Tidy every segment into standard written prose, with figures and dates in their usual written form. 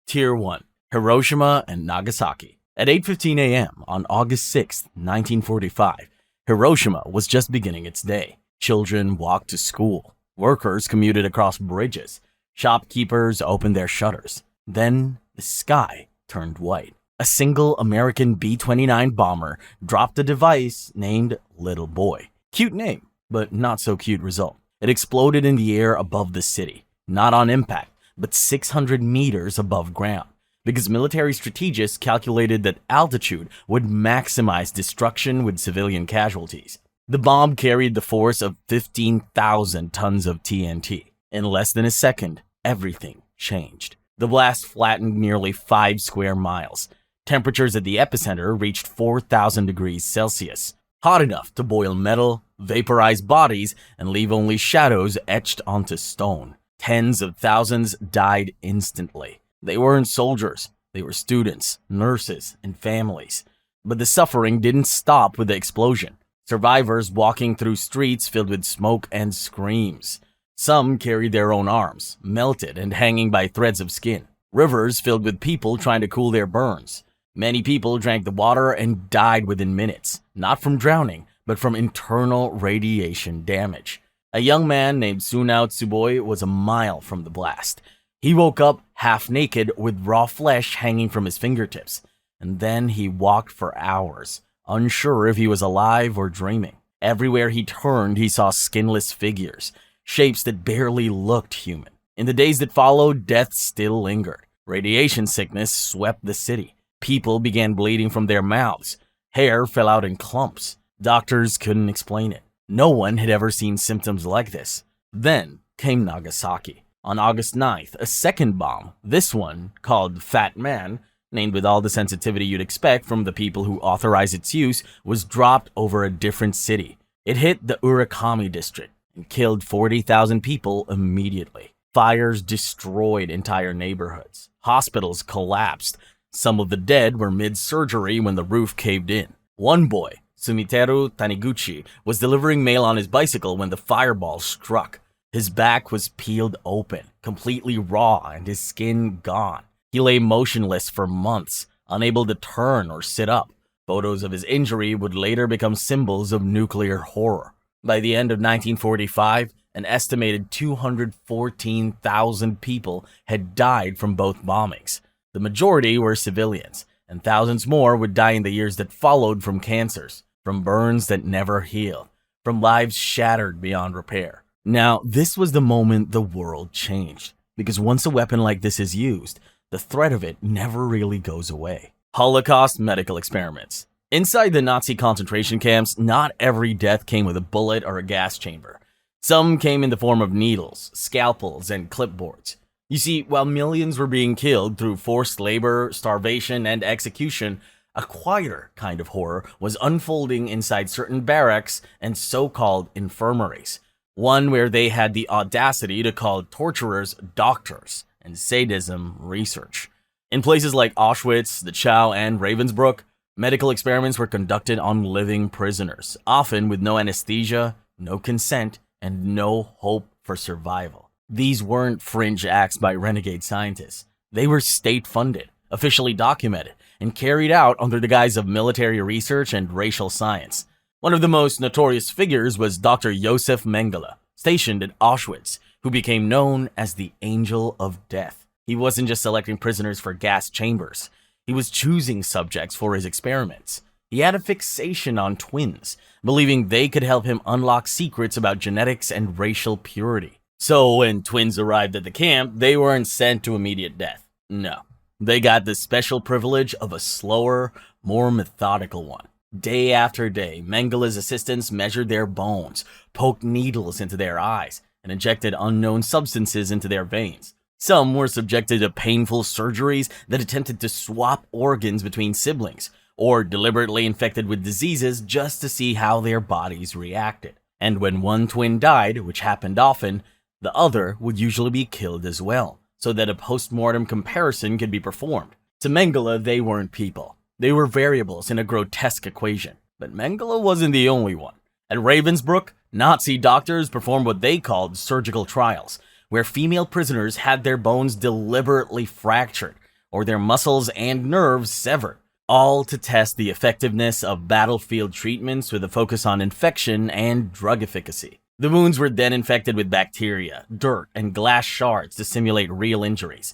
Tier 1. Hiroshima and Nagasaki. At 8:15 a.m. on August 6, 1945, Hiroshima was just beginning its day. Children walked to school. Workers commuted across bridges. Shopkeepers opened their shutters. Then the sky turned white. A single American B-29 bomber dropped a device named Little Boy. Cute name, but not so cute result. It exploded in the air above the city, not on impact, but 600 meters above ground, because military strategists calculated that altitude would maximize destruction with civilian casualties. The bomb carried the force of 15,000 tons of TNT. In less than a second, everything changed. The blast flattened nearly 5 square miles. Temperatures at the epicenter reached 4,000 degrees Celsius, hot enough to boil metal, vaporize bodies, and leave only shadows etched onto stone. Tens of thousands died instantly. They weren't soldiers. They were students, nurses, and families. But the suffering didn't stop with the explosion. Survivors walking through streets filled with smoke and screams. Some carried their own arms, melted and hanging by threads of skin. Rivers filled with people trying to cool their burns. Many people drank the water and died within minutes, not from drowning, but from internal radiation damage. A young man named Sunao Tsuboi was a mile from the blast. He woke up half naked with raw flesh hanging from his fingertips, and then he walked for hours, unsure if he was alive or dreaming. Everywhere he turned, he saw skinless figures, shapes that barely looked human. In the days that followed, death still lingered. Radiation sickness swept the city. People began bleeding from their mouths. Hair fell out in clumps. Doctors couldn't explain it. No one had ever seen symptoms like this. Then came Nagasaki. On August 9th, a second bomb, this one called Fat Man, named with all the sensitivity you'd expect from the people who authorized its use, was dropped over a different city. It hit the Urakami district and killed 40,000 people immediately. Fires destroyed entire neighborhoods. Hospitals collapsed. Some of the dead were mid-surgery when the roof caved in. One boy, Sumiteru Taniguchi, was delivering mail on his bicycle when the fireball struck. His back was peeled open, completely raw, and his skin gone. He lay motionless for months, unable to turn or sit up. Photos of his injury would later become symbols of nuclear horror. By the end of 1945, an estimated 214,000 people had died from both bombings. The majority were civilians, and thousands more would die in the years that followed from cancers, from burns that never healed, from lives shattered beyond repair. Now, this was the moment the world changed, because once a weapon like this is used, the threat of it never really goes away. Holocaust medical experiments. Inside the Nazi concentration camps, not every death came with a bullet or a gas chamber. Some came in the form of needles, scalpels, and clipboards. You see, while millions were being killed through forced labor, starvation, and execution, a quieter kind of horror was unfolding inside certain barracks and so-called infirmaries. One where they had the audacity to call torturers doctors and sadism research. In places like Auschwitz, Dachau, and Ravensbrück, medical experiments were conducted on living prisoners, often with no anesthesia, no consent, and no hope for survival. These weren't fringe acts by renegade scientists. They were state-funded, officially documented, and carried out under the guise of military research and racial science. One of the most notorious figures was Dr. Josef Mengele, stationed at Auschwitz, who became known as the Angel of Death. He wasn't just selecting prisoners for gas chambers. He was choosing subjects for his experiments. He had a fixation on twins, believing they could help him unlock secrets about genetics and racial purity. So when twins arrived at the camp, they weren't sent to immediate death. No, they got the special privilege of a slower, more methodical one. Day after day, Mengele's assistants measured their bones, poked needles into their eyes, and injected unknown substances into their veins. Some were subjected to painful surgeries that attempted to swap organs between siblings, or deliberately infected with diseases just to see how their bodies reacted. And when one twin died, which happened often, the other would usually be killed as well, so that a post-mortem comparison could be performed. To Mengele, they weren't people. They were variables in a grotesque equation. But Mengele wasn't the only one. At Ravensbrück, Nazi doctors performed what they called surgical trials, where female prisoners had their bones deliberately fractured, or their muscles and nerves severed, all to test the effectiveness of battlefield treatments with a focus on infection and drug efficacy. The wounds were then infected with bacteria, dirt, and glass shards to simulate real injuries,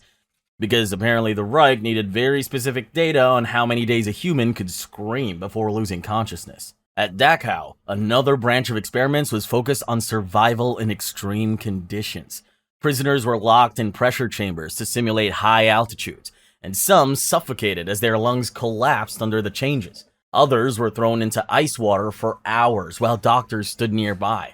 because apparently the Reich needed very specific data on how many days a human could scream before losing consciousness. At Dachau, another branch of experiments was focused on survival in extreme conditions. Prisoners were locked in pressure chambers to simulate high altitudes, and some suffocated as their lungs collapsed under the changes. Others were thrown into ice water for hours while doctors stood nearby,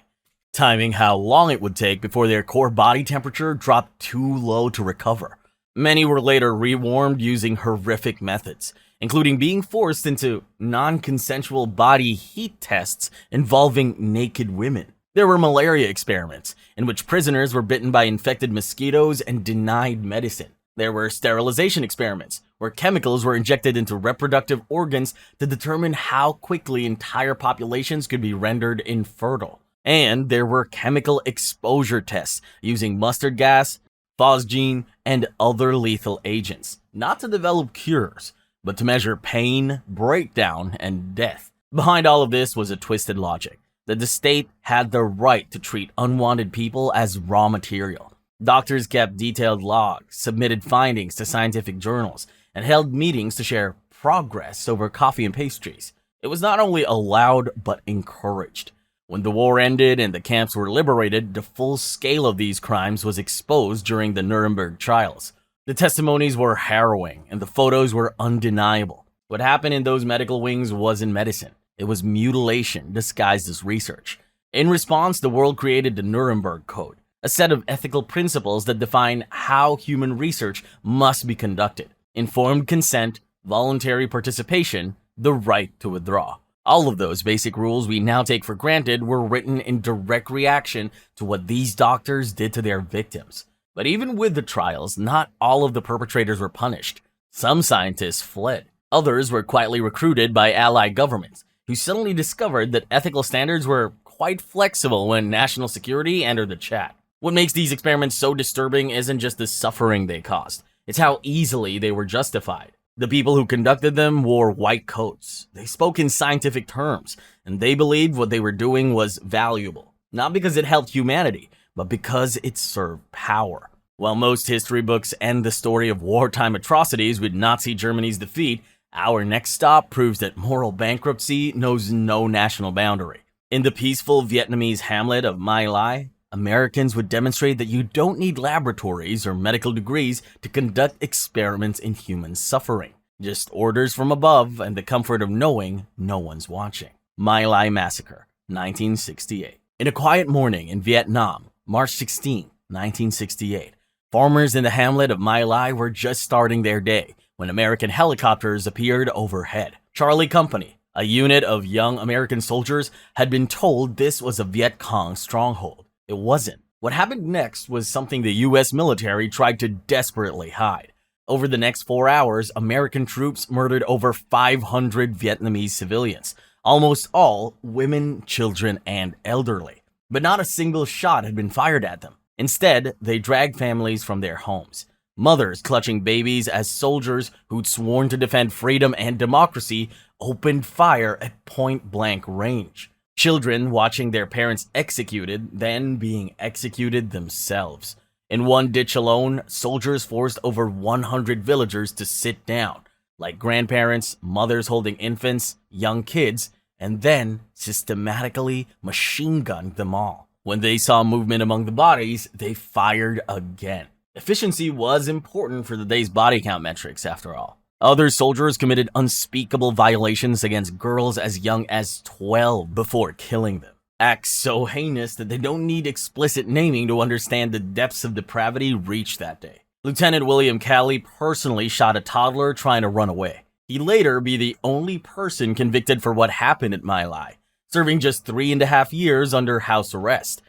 timing how long it would take before their core body temperature dropped too low to recover. Many were later rewarmed using horrific methods, including being forced into non-consensual body heat tests involving naked women. There were malaria experiments, in which prisoners were bitten by infected mosquitoes and denied medicine. There were sterilization experiments, where chemicals were injected into reproductive organs to determine how quickly entire populations could be rendered infertile. And there were chemical exposure tests using mustard gas, phosgene, and other lethal agents, not to develop cures, but to measure pain, breakdown, and death. Behind all of this was a twisted logic, that the state had the right to treat unwanted people as raw material. Doctors kept detailed logs, submitted findings to scientific journals, and held meetings to share progress over coffee and pastries. It was not only allowed, but encouraged. When the war ended and the camps were liberated, the full scale of these crimes was exposed during the Nuremberg trials. The testimonies were harrowing, and the photos were undeniable. What happened in those medical wings wasn't medicine. It was mutilation disguised as research. In response, the world created the Nuremberg Code, a set of ethical principles that define how human research must be conducted. Informed consent, voluntary participation, the right to withdraw. All of those basic rules we now take for granted were written in direct reaction to what these doctors did to their victims. But even with the trials, not all of the perpetrators were punished. Some scientists fled. Others were quietly recruited by allied governments, who suddenly discovered that ethical standards were quite flexible when national security entered the chat. What makes these experiments so disturbing isn't just the suffering they caused, it's how easily they were justified. The people who conducted them wore white coats. They spoke in scientific terms, and they believed what they were doing was valuable, not because it helped humanity, but because it served power. While most history books end the story of wartime atrocities with Nazi Germany's defeat, our next stop proves that moral bankruptcy knows no national boundary. In the peaceful Vietnamese hamlet of My Lai, Americans would demonstrate that you don't need laboratories or medical degrees to conduct experiments in human suffering. Just orders from above and the comfort of knowing no one's watching. My Lai Massacre, 1968. In a quiet morning in Vietnam, March 16, 1968, farmers in the hamlet of My Lai were just starting their day when American helicopters appeared overhead. Charlie Company, a unit of young American soldiers, had been told this was a Viet Cong stronghold. It wasn't. What happened next was something the US military tried to desperately hide. Over the next 4 hours, American troops murdered over 500 Vietnamese civilians, almost all women, children, and elderly. But not a single shot had been fired at them. Instead, they dragged families from their homes. Mothers clutching babies as soldiers who'd sworn to defend freedom and democracy opened fire at point-blank range. Children watching their parents executed, then being executed themselves. In one ditch alone, soldiers forced over 100 villagers to sit down, like grandparents, mothers holding infants, young kids, and then systematically machine-gunned them all. When they saw movement among the bodies, they fired again. Efficiency was important for the day's body count metrics, after all. Other soldiers committed unspeakable violations against girls as young as 12 before killing them. Acts so heinous that they don't need explicit naming to understand the depths of depravity reached that day. Lieutenant William Calley personally shot a toddler trying to run away. He'd later be the only person convicted for what happened at My Lai, serving just 3.5 years under house arrest.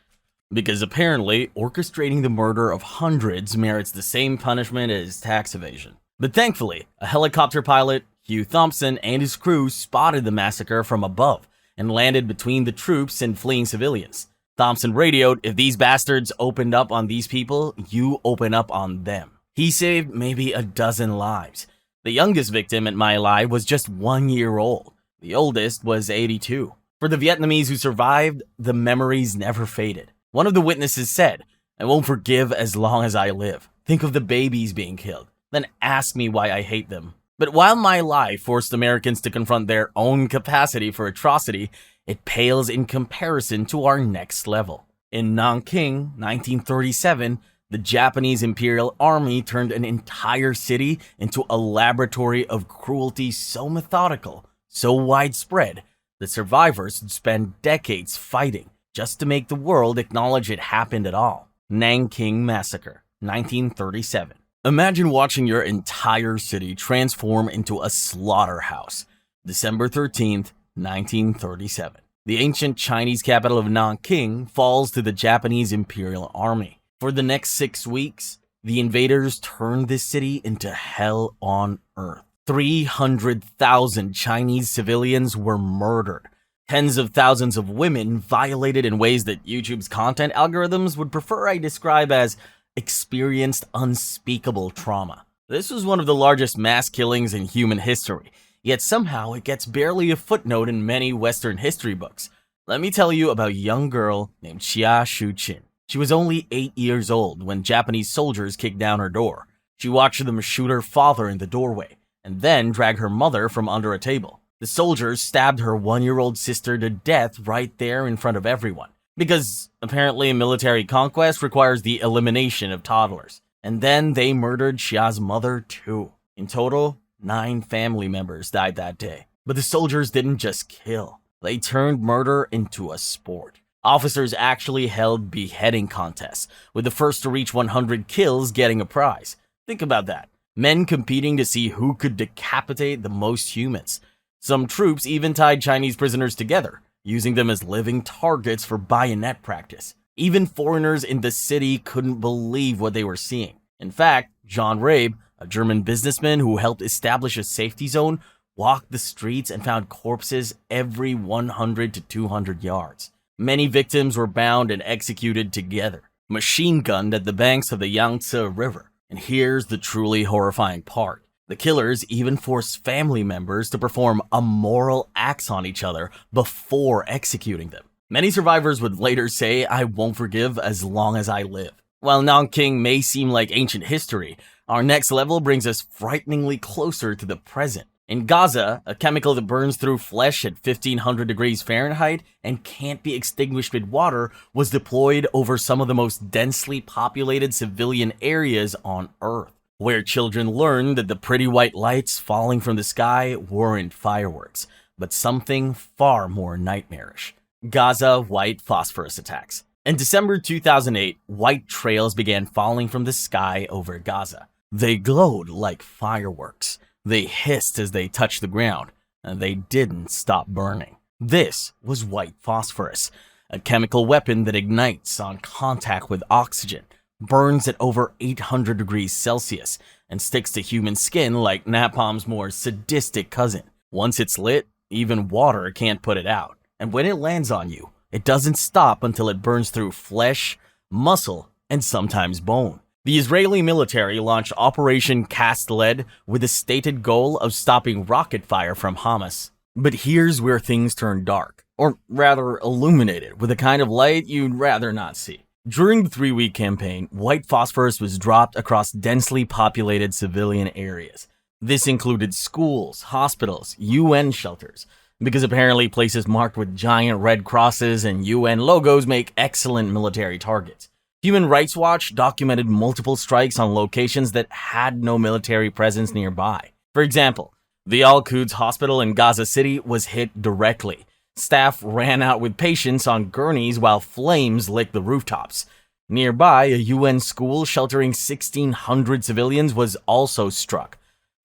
Because apparently, orchestrating the murder of hundreds merits the same punishment as tax evasion. But thankfully, a helicopter pilot, Hugh Thompson, and his crew spotted the massacre from above and landed between the troops and fleeing civilians. Thompson radioed, "If these bastards opened up on these people, you open up on them." He saved maybe a dozen lives. The youngest victim at My Lai was just 1 year old. The oldest was 82. For the Vietnamese who survived, the memories never faded. One of the witnesses said, "I won't forgive as long as I live. Think of the babies being killed, then ask me why I hate them." But while My Lai forced Americans to confront their own capacity for atrocity, it pales in comparison to our next level. In Nanking, 1937, the Japanese Imperial Army turned an entire city into a laboratory of cruelty so methodical, so widespread, that survivors would spend decades fighting just to make the world acknowledge it happened at all. Nanking Massacre, 1937. Imagine watching your entire city transform into a slaughterhouse. December 13th, 1937. The ancient Chinese capital of Nanking falls to the Japanese Imperial Army. For the next 6 weeks, the invaders turned this city into hell on earth. 300,000 Chinese civilians were murdered. Tens of thousands of women violated in ways that YouTube's content algorithms would prefer I describe as experienced unspeakable trauma. This was one of the largest mass killings in human history, yet somehow it gets barely a footnote in many Western history books. Let me tell you about a young girl named Xia Shuqin. She was only 8 years old when Japanese soldiers kicked down her door. She watched them shoot her father in the doorway, and then drag her mother from under a table. The soldiers stabbed her 1-year-old sister to death right there in front of everyone, because apparently military conquest requires the elimination of toddlers. And then they murdered Xia's mother too. In total, 9 family members died that day. But the soldiers didn't just kill. They turned murder into a sport. Officers actually held beheading contests, with the first to reach 100 kills getting a prize. Think about that. Men competing to see who could decapitate the most humans. Some troops even tied Chinese prisoners together, using them as living targets for bayonet practice. Even foreigners in the city couldn't believe what they were seeing. In fact, John Ghraib, a German businessman who helped establish a safety zone, walked the streets and found corpses every 100 to 200 yards. Many victims were bound and executed together, machine-gunned at the banks of the Yangtze River. And here's the truly horrifying part. The killers even forced family members to perform immoral acts on each other before executing them. Many survivors would later say, "I won't forgive as long as I live." While Nanking may seem like ancient history, our next level brings us frighteningly closer to the present. In Gaza, a chemical that burns through flesh at 1500 degrees Fahrenheit and can't be extinguished with water was deployed over some of the most densely populated civilian areas on Earth, where children learned that the pretty white lights falling from the sky weren't fireworks, but something far more nightmarish. Gaza white phosphorus attacks. In December 2008, white trails began falling from the sky over Gaza. They glowed like fireworks. They hissed as they touched the ground, and they didn't stop burning. This was white phosphorus, a chemical weapon that ignites on contact with oxygen, burns at over 800 degrees Celsius, and sticks to human skin like napalm's more sadistic cousin. Once it's lit, even water can't put it out. And when it lands on you, it doesn't stop until it burns through flesh, muscle, and sometimes bone. The Israeli military launched Operation Cast Lead with the stated goal of stopping rocket fire from Hamas. But here's where things turn dark, or rather illuminated with a kind of light you'd rather not see. During the 3-week campaign, white phosphorus was dropped across densely populated civilian areas. This included schools, hospitals, UN shelters, because apparently places marked with giant red crosses and UN logos make excellent military targets. Human Rights Watch documented multiple strikes on locations that had no military presence nearby. For example, the Al-Quds hospital in Gaza City was hit directly. Staff ran out with patients on gurneys while flames licked the rooftops. Nearby, a UN school sheltering 1,600 civilians was also struck.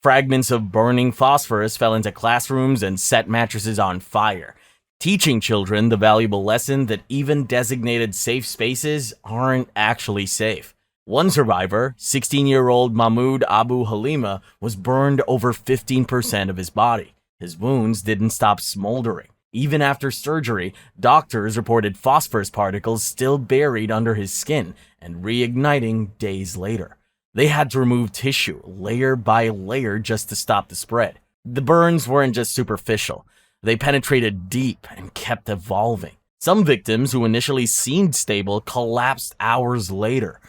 Fragments of burning phosphorus fell into classrooms and set mattresses on fire, teaching children the valuable lesson that even designated safe spaces aren't actually safe. One survivor, 16-year-old Mahmoud Abu Halima, was burned over 15% of his body. His wounds didn't stop smoldering. Even after surgery, doctors reported phosphorus particles still buried under his skin and reigniting days later. They had to remove tissue layer by layer just to stop the spread. The burns weren't just superficial. They penetrated deep and kept evolving. Some victims who initially seemed stable collapsed hours later,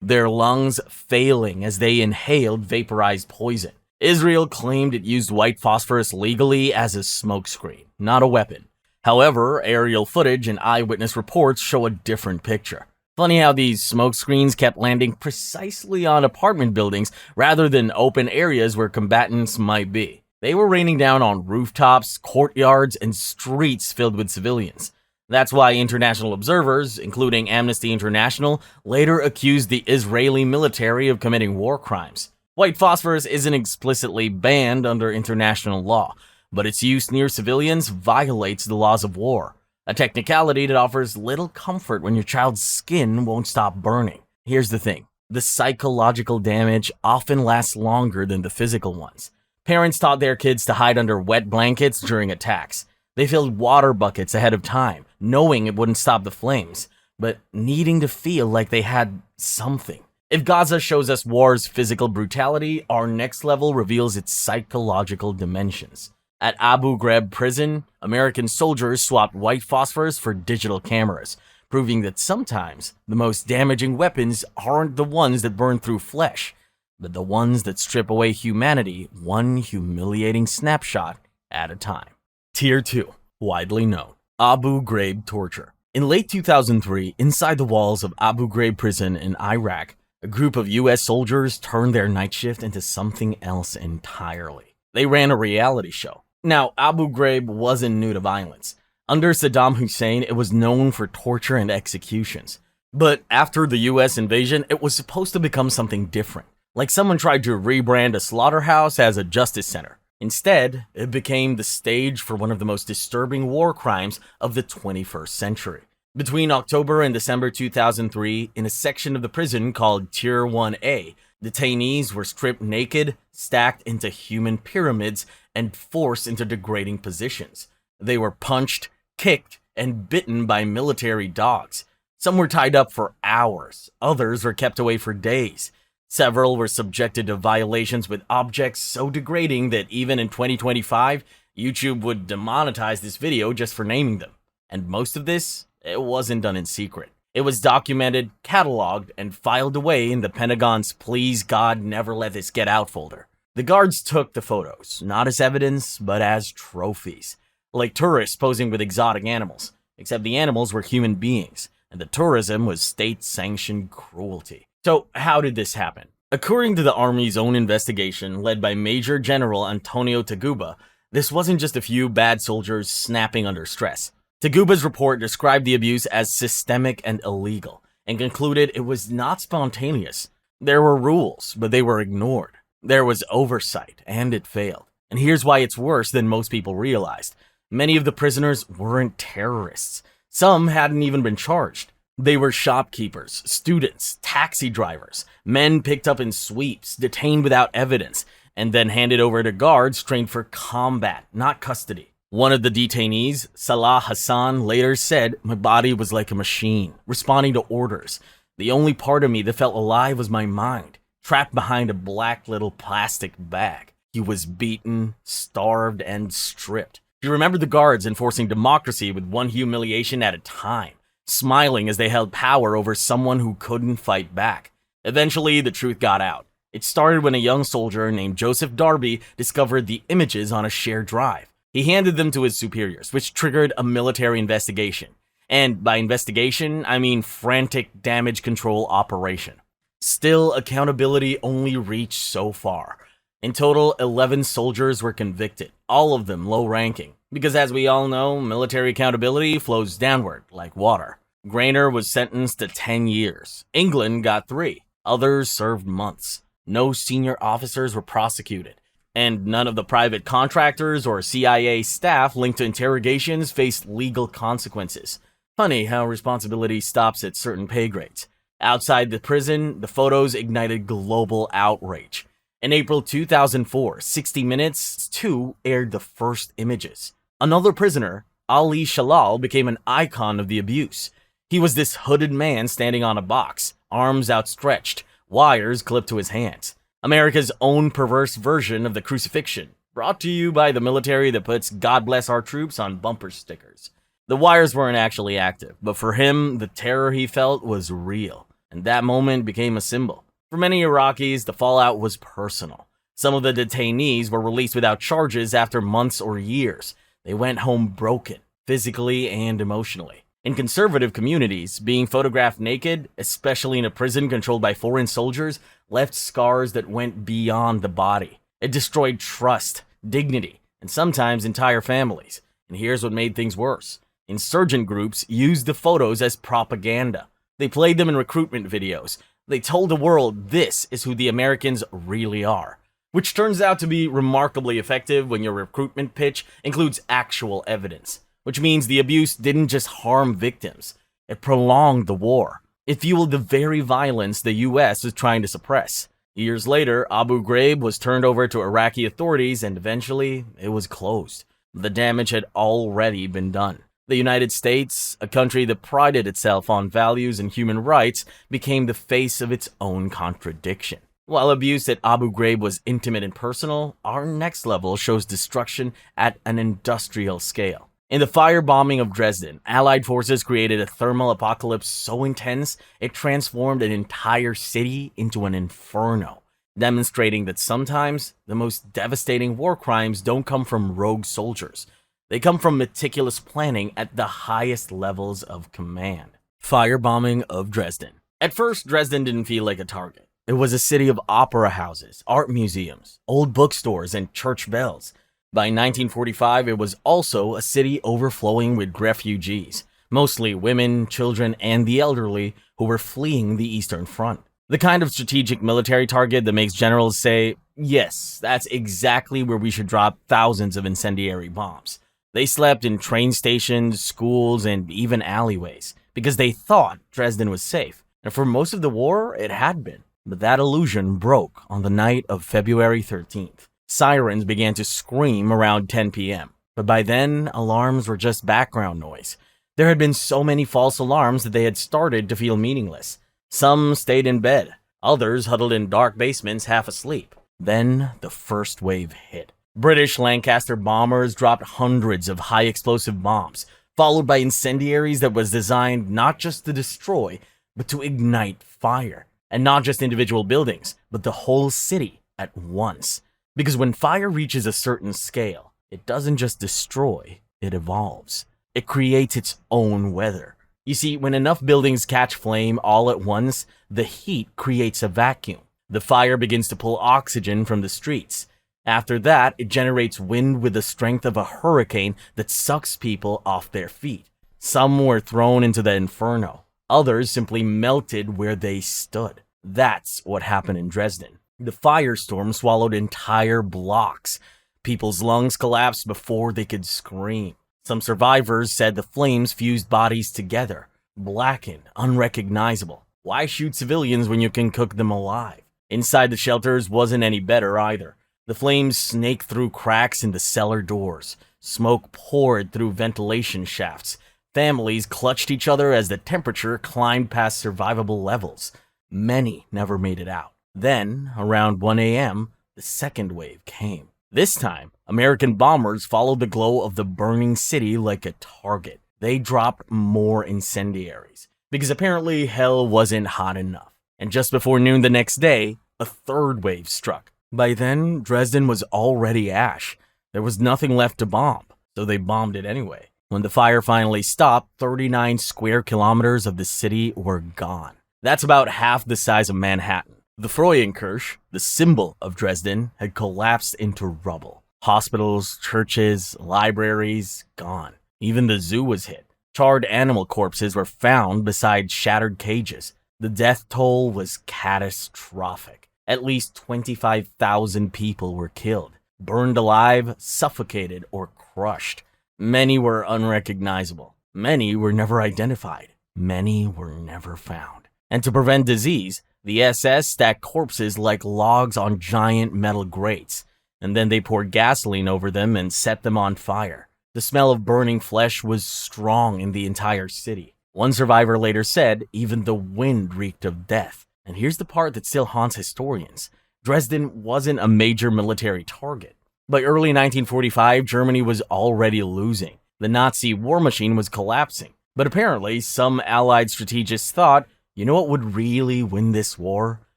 their lungs failing as they inhaled vaporized poison. Israel claimed it used white phosphorus legally as a smokescreen, not a weapon. However, aerial footage and eyewitness reports show a different picture. Funny how these smoke screens kept landing precisely on apartment buildings rather than open areas where combatants might be. They were raining down on rooftops, courtyards, and streets filled with civilians. That's why international observers, including Amnesty International, later accused the Israeli military of committing war crimes. White phosphorus isn't explicitly banned under international law, but its use near civilians violates the laws of war, a technicality that offers little comfort when your child's skin won't stop burning. Here's the thing. The psychological damage often lasts longer than the physical ones. Parents taught their kids to hide under wet blankets during attacks. They filled water buckets ahead of time, knowing it wouldn't stop the flames, but needing to feel like they had something. If Gaza shows us war's physical brutality, our next level reveals its psychological dimensions. At Abu Ghraib prison, American soldiers swapped white phosphorus for digital cameras, proving that sometimes the most damaging weapons aren't the ones that burn through flesh, but the ones that strip away humanity one humiliating snapshot at a time. Tier 2, widely known, Abu Ghraib Torture. In late 2003, inside the walls of Abu Ghraib prison in Iraq, a group of US soldiers turned their night shift into something else entirely. They ran a reality show. Now, Abu Ghraib wasn't new to violence. Under Saddam Hussein, it was known for torture and executions. But after the US invasion, it was supposed to become something different. Like someone tried to rebrand a slaughterhouse as a justice center. Instead, it became the stage for one of the most disturbing war crimes of the 21st century. Between October and December 2003, in a section of the prison called Tier 1A, detainees were stripped naked, stacked into human pyramids, and forced into degrading positions. They were punched, kicked, and bitten by military dogs. Some were tied up for hours, others were kept away for days. Several were subjected to violations with objects so degrading that even in 2025, YouTube would demonetize this video just for naming them. And most of this, it wasn't done in secret. It was documented, cataloged, and filed away in the Pentagon's Please God Never Let This Get Out folder. The guards took the photos, not as evidence, but as trophies. Like tourists posing with exotic animals, except the animals were human beings, and the tourism was state-sanctioned cruelty. So how did this happen? According to the Army's own investigation, led by Major General Antonio Taguba, this wasn't just a few bad soldiers snapping under stress. Taguba's report described the abuse as systemic and illegal, and concluded it was not spontaneous. There were rules, but they were ignored. There was oversight, and it failed. And here's why it's worse than most people realized. Many of the prisoners weren't terrorists. Some hadn't even been charged. They were shopkeepers, students, taxi drivers, men picked up in sweeps, detained without evidence, and then handed over to guards trained for combat, not custody. One of the detainees, Salah Hassan, later said, "My body was like a machine, responding to orders. The only part of me that felt alive was my mind, trapped behind a black little plastic bag." He was beaten, starved, and stripped. He remembered the guards enforcing democracy with one humiliation at a time, smiling as they held power over someone who couldn't fight back. Eventually, the truth got out. It started when a young soldier named Joseph Darby discovered the images on a shared drive. He handed them to his superiors, which triggered a military investigation. And by investigation, I mean frantic damage control operation. Still, accountability only reached so far. In total, 11 soldiers were convicted, all of them low-ranking, because as we all know, military accountability flows downward like water. Grainer was sentenced to 10 years. England got 3. Others served months. No senior officers were prosecuted. And none of the private contractors or CIA staff linked to interrogations faced legal consequences. Funny how responsibility stops at certain pay grades. Outside the prison, the photos ignited global outrage. In April 2004, 60 Minutes 2 aired the first images. Another prisoner, Ali Shalal, became an icon of the abuse. He was this hooded man standing on a box, arms outstretched, wires clipped to his hands. America's own perverse version of the crucifixion, brought to you by the military that puts "God bless our troops" on bumper stickers. The wires weren't actually active, but for him, the terror he felt was real, and that moment became a symbol. For many Iraqis, the fallout was personal. Some of the detainees were released without charges after months or years. They went home broken, physically and emotionally. In conservative communities, being photographed naked, especially in a prison controlled by foreign soldiers, left scars that went beyond the body. It destroyed trust, dignity, and sometimes entire families. And here's what made things worse. Insurgent groups used the photos as propaganda. They played them in recruitment videos. They told the world this is who the Americans really are, which turns out to be remarkably effective when your recruitment pitch includes actual evidence, which means the abuse didn't just harm victims, it prolonged the war. It fueled the very violence the US was trying to suppress. Years later, Abu Ghraib was turned over to Iraqi authorities and eventually it was closed. The damage had already been done. The United States, a country that prided itself on values and human rights, became the face of its own contradiction. While abuse at Abu Ghraib was intimate and personal, our next level shows destruction at an industrial scale. In the firebombing of Dresden, Allied forces created a thermal apocalypse so intense it transformed an entire city into an inferno, demonstrating that sometimes the most devastating war crimes don't come from rogue soldiers. They come from meticulous planning at the highest levels of command. Firebombing of Dresden. At first, Dresden didn't feel like a target. It was a city of opera houses, art museums, old bookstores, and church bells. By 1945, it was also a city overflowing with refugees, mostly women, children, and the elderly who were fleeing the Eastern Front. The kind of strategic military target that makes generals say, yes, that's exactly where we should drop thousands of incendiary bombs. They slept in train stations, schools, and even alleyways because they thought Dresden was safe. And for most of the war, it had been. But that illusion broke on the night of February 13th. Sirens began to scream around 10 p.m. But by then, alarms were just background noise. There had been so many false alarms that they had started to feel meaningless. Some stayed in bed. Others huddled in dark basements half asleep. Then the first wave hit. British Lancaster bombers dropped hundreds of high-explosive bombs, followed by incendiaries that was designed not just to destroy, but to ignite fire. And not just individual buildings, but the whole city at once. Because when fire reaches a certain scale, it doesn't just destroy, it evolves. It creates its own weather. You see, when enough buildings catch flame all at once, the heat creates a vacuum. The fire begins to pull oxygen from the streets. After that, it generates wind with the strength of a hurricane that sucks people off their feet. Some were thrown into the inferno. Others simply melted where they stood. That's what happened in Dresden. The firestorm swallowed entire blocks. People's lungs collapsed before they could scream. Some survivors said the flames fused bodies together, blackened, unrecognizable. Why shoot civilians when you can cook them alive? Inside the shelters wasn't any better either. The flames snaked through cracks in the cellar doors. Smoke poured through ventilation shafts. Families clutched each other as the temperature climbed past survivable levels. Many never made it out. Then, around 1 a.m., the second wave came. This time, American bombers followed the glow of the burning city like a target. They dropped more incendiaries, because apparently hell wasn't hot enough. And just before noon the next day, a third wave struck. By then, Dresden was already ash. There was nothing left to bomb, so they bombed it anyway. When the fire finally stopped, 39 square kilometers of the city were gone. That's about half the size of Manhattan. The Freudenkirche, the symbol of Dresden, had collapsed into rubble. Hospitals, churches, libraries, gone. Even the zoo was hit. Charred animal corpses were found beside shattered cages. The death toll was catastrophic. At least 25,000 people were killed, burned alive, suffocated, or crushed. Many were unrecognizable. Many were never identified. Many were never found. And to prevent disease, the SS stacked corpses like logs on giant metal grates, and then they poured gasoline over them and set them on fire. The smell of burning flesh was strong in the entire city. One survivor later said even the wind reeked of death. And here's the part that still haunts historians. Dresden wasn't a major military target. By early 1945, Germany was already losing. The Nazi war machine was collapsing. But apparently, some Allied strategists thought, you know what would really win this war?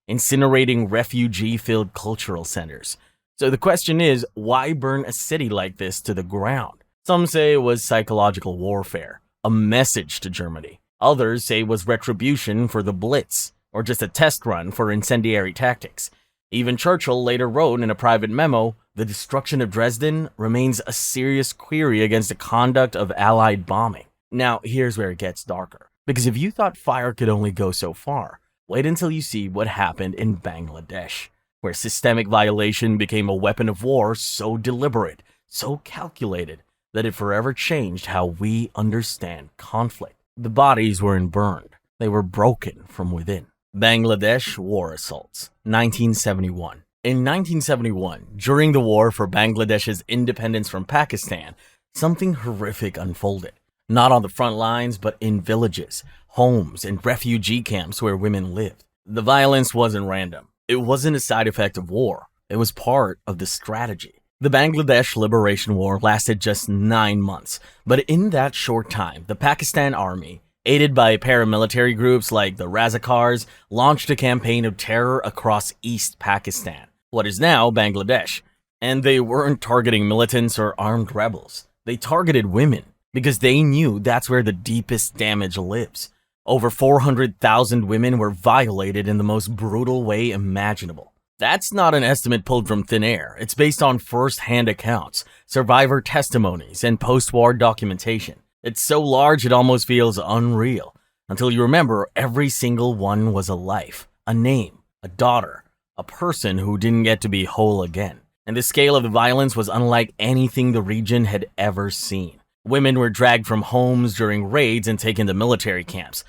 Incinerating refugee-filled cultural centers. So the question is, why burn a city like this to the ground? Some say it was psychological warfare, a message to Germany. Others say it was retribution for the Blitz, or just a test run for incendiary tactics. Even Churchill later wrote in a private memo, the destruction of Dresden remains a serious query against the conduct of Allied bombing. Now, here's where it gets darker. Because if you thought fire could only go so far, wait until you see what happened in Bangladesh, where systemic violation became a weapon of war so deliberate, so calculated, that it forever changed how we understand conflict. The bodies weren't burned, they were broken from within. Bangladesh War Assaults, 1971. In 1971, during the war for Bangladesh's independence from Pakistan, something horrific unfolded. Not on the front lines, but in villages, homes, and refugee camps where women lived. The violence wasn't random. It wasn't a side effect of war. It was part of the strategy. The Bangladesh Liberation War lasted just 9 months, but in that short time, the Pakistan Army, aided by paramilitary groups like the Razakars, launched a campaign of terror across East Pakistan, what is now Bangladesh. And they weren't targeting militants or armed rebels. They targeted women, because they knew that's where the deepest damage lives. Over 400,000 women were violated in the most brutal way imaginable. That's not an estimate pulled from thin air. It's based on first-hand accounts, survivor testimonies, and post-war documentation. It's so large it almost feels unreal, until you remember every single one was a life, a name, a daughter, a person who didn't get to be whole again. And the scale of the violence was unlike anything the region had ever seen. Women were dragged from homes during raids and taken to military camps,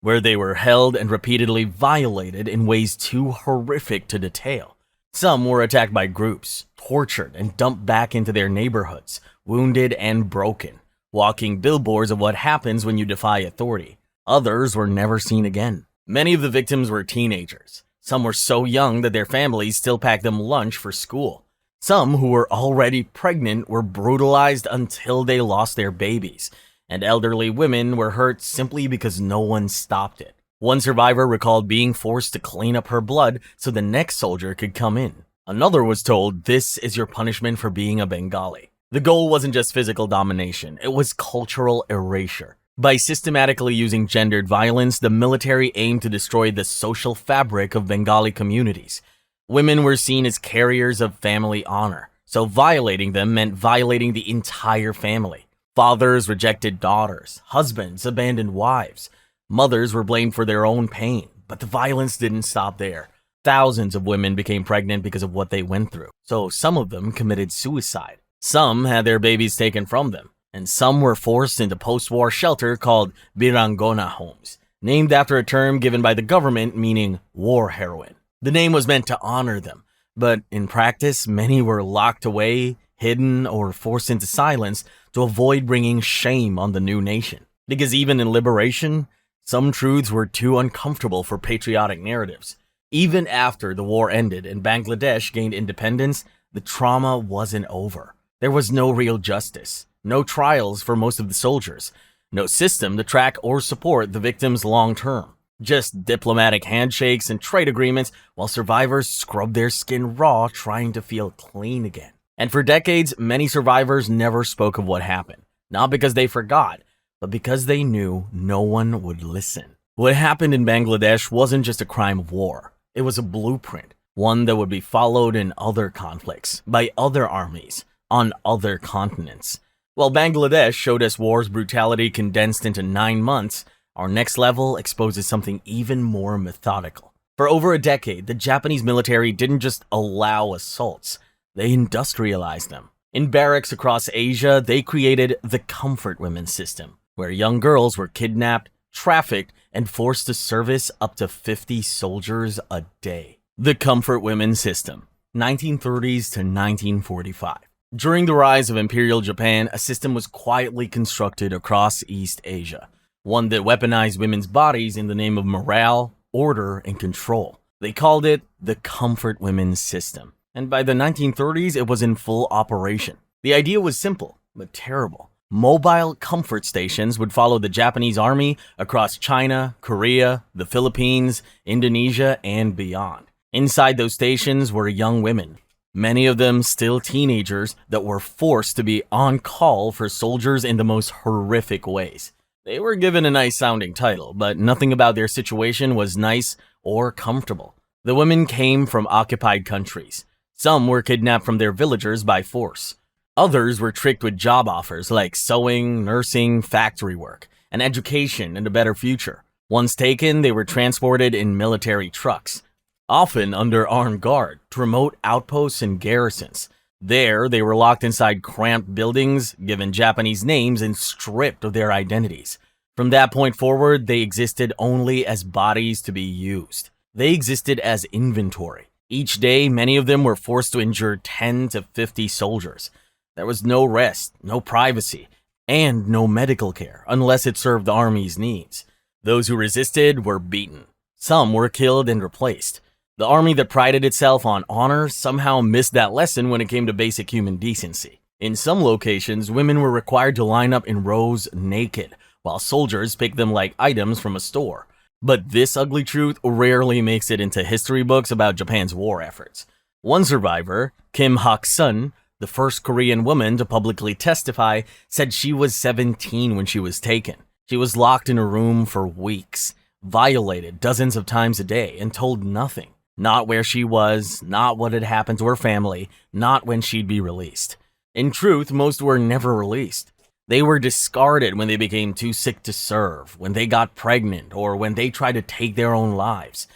where they were held and repeatedly violated in ways too horrific to detail. Some were attacked by groups, tortured, and dumped back into their neighborhoods, wounded and broken, walking billboards of what happens when you defy authority. Others were never seen again. Many of the victims were teenagers. Some were so young that their families still packed them lunch for school. Some who were already pregnant were brutalized until they lost their babies, and elderly women were hurt simply because no one stopped it. One survivor recalled being forced to clean up her blood so the next soldier could come in. Another was told, "This is your punishment for being a Bengali." The goal wasn't just physical domination, it was cultural erasure. By systematically using gendered violence, the military aimed to destroy the social fabric of Bengali communities. Women were seen as carriers of family honor, so violating them meant violating the entire family. Fathers rejected daughters, husbands abandoned wives. Mothers were blamed for their own pain, but the violence didn't stop there. Thousands of women became pregnant because of what they went through, so some of them committed suicide. Some had their babies taken from them, and some were forced into post-war shelter called Birangona homes, named after a term given by the government meaning war heroine. The name was meant to honor them, but in practice, many were locked away, hidden, or forced into silence to avoid bringing shame on the new nation. Because even in liberation, some truths were too uncomfortable for patriotic narratives. Even after the war ended and Bangladesh gained independence, the trauma wasn't over. There was no real justice, no trials for most of the soldiers, no system to track or support the victims long term. Just diplomatic handshakes and trade agreements while survivors scrubbed their skin raw trying to feel clean again. And for decades, many survivors never spoke of what happened. Not because they forgot, but because they knew no one would listen. What happened in Bangladesh wasn't just a crime of war. It was a blueprint, one that would be followed in other conflicts, by other armies, on other continents. While Bangladesh showed us war's brutality condensed into 9 months, our next level exposes something even more methodical. For over a decade, the Japanese military didn't just allow assaults, they industrialized them. In barracks across Asia, they created the Comfort Women system, where young girls were kidnapped, trafficked, and forced to service up to 50 soldiers a day. The Comfort Women system, 1930s to 1945. During the rise of Imperial Japan, a system was quietly constructed across East Asia, one that weaponized women's bodies in the name of morale, order and control. They called it the Comfort Women System, and by the 1930s it was in full operation. The idea was simple, but terrible. Mobile comfort stations would follow the Japanese army across China, Korea, the Philippines, Indonesia, and beyond. Inside those stations were young women, many of them still teenagers, that were forced to be on call for soldiers in the most horrific ways. They were given a nice sounding title, but nothing about their situation was nice or comfortable. The women came from occupied countries. Some were kidnapped from their villagers by force. Others were tricked with job offers like sewing, nursing, factory work, and education and a better future. Once taken, they were transported in military trucks, often under armed guard, to remote outposts and garrisons. There, they were locked inside cramped buildings, given Japanese names, and stripped of their identities. From that point forward, they existed only as bodies to be used. They existed as inventory. Each day, many of them were forced to endure 10 to 50 soldiers. There was no rest, no privacy, and no medical care unless it served the army's needs. Those who resisted were beaten. Some were killed and replaced. The army that prided itself on honor somehow missed that lesson when it came to basic human decency. In some locations, women were required to line up in rows naked, while soldiers picked them like items from a store. But this ugly truth rarely makes it into history books about Japan's war efforts. One survivor, Kim Hak-sun, the first Korean woman to publicly testify, said she was 17 when she was taken. She was locked in a room for weeks, violated dozens of times a day, and told nothing. Not where she was, not what had happened to her family, not when she'd be released. In truth, most were never released. They were discarded when they became too sick to serve, when they got pregnant, or when they tried to take their own lives.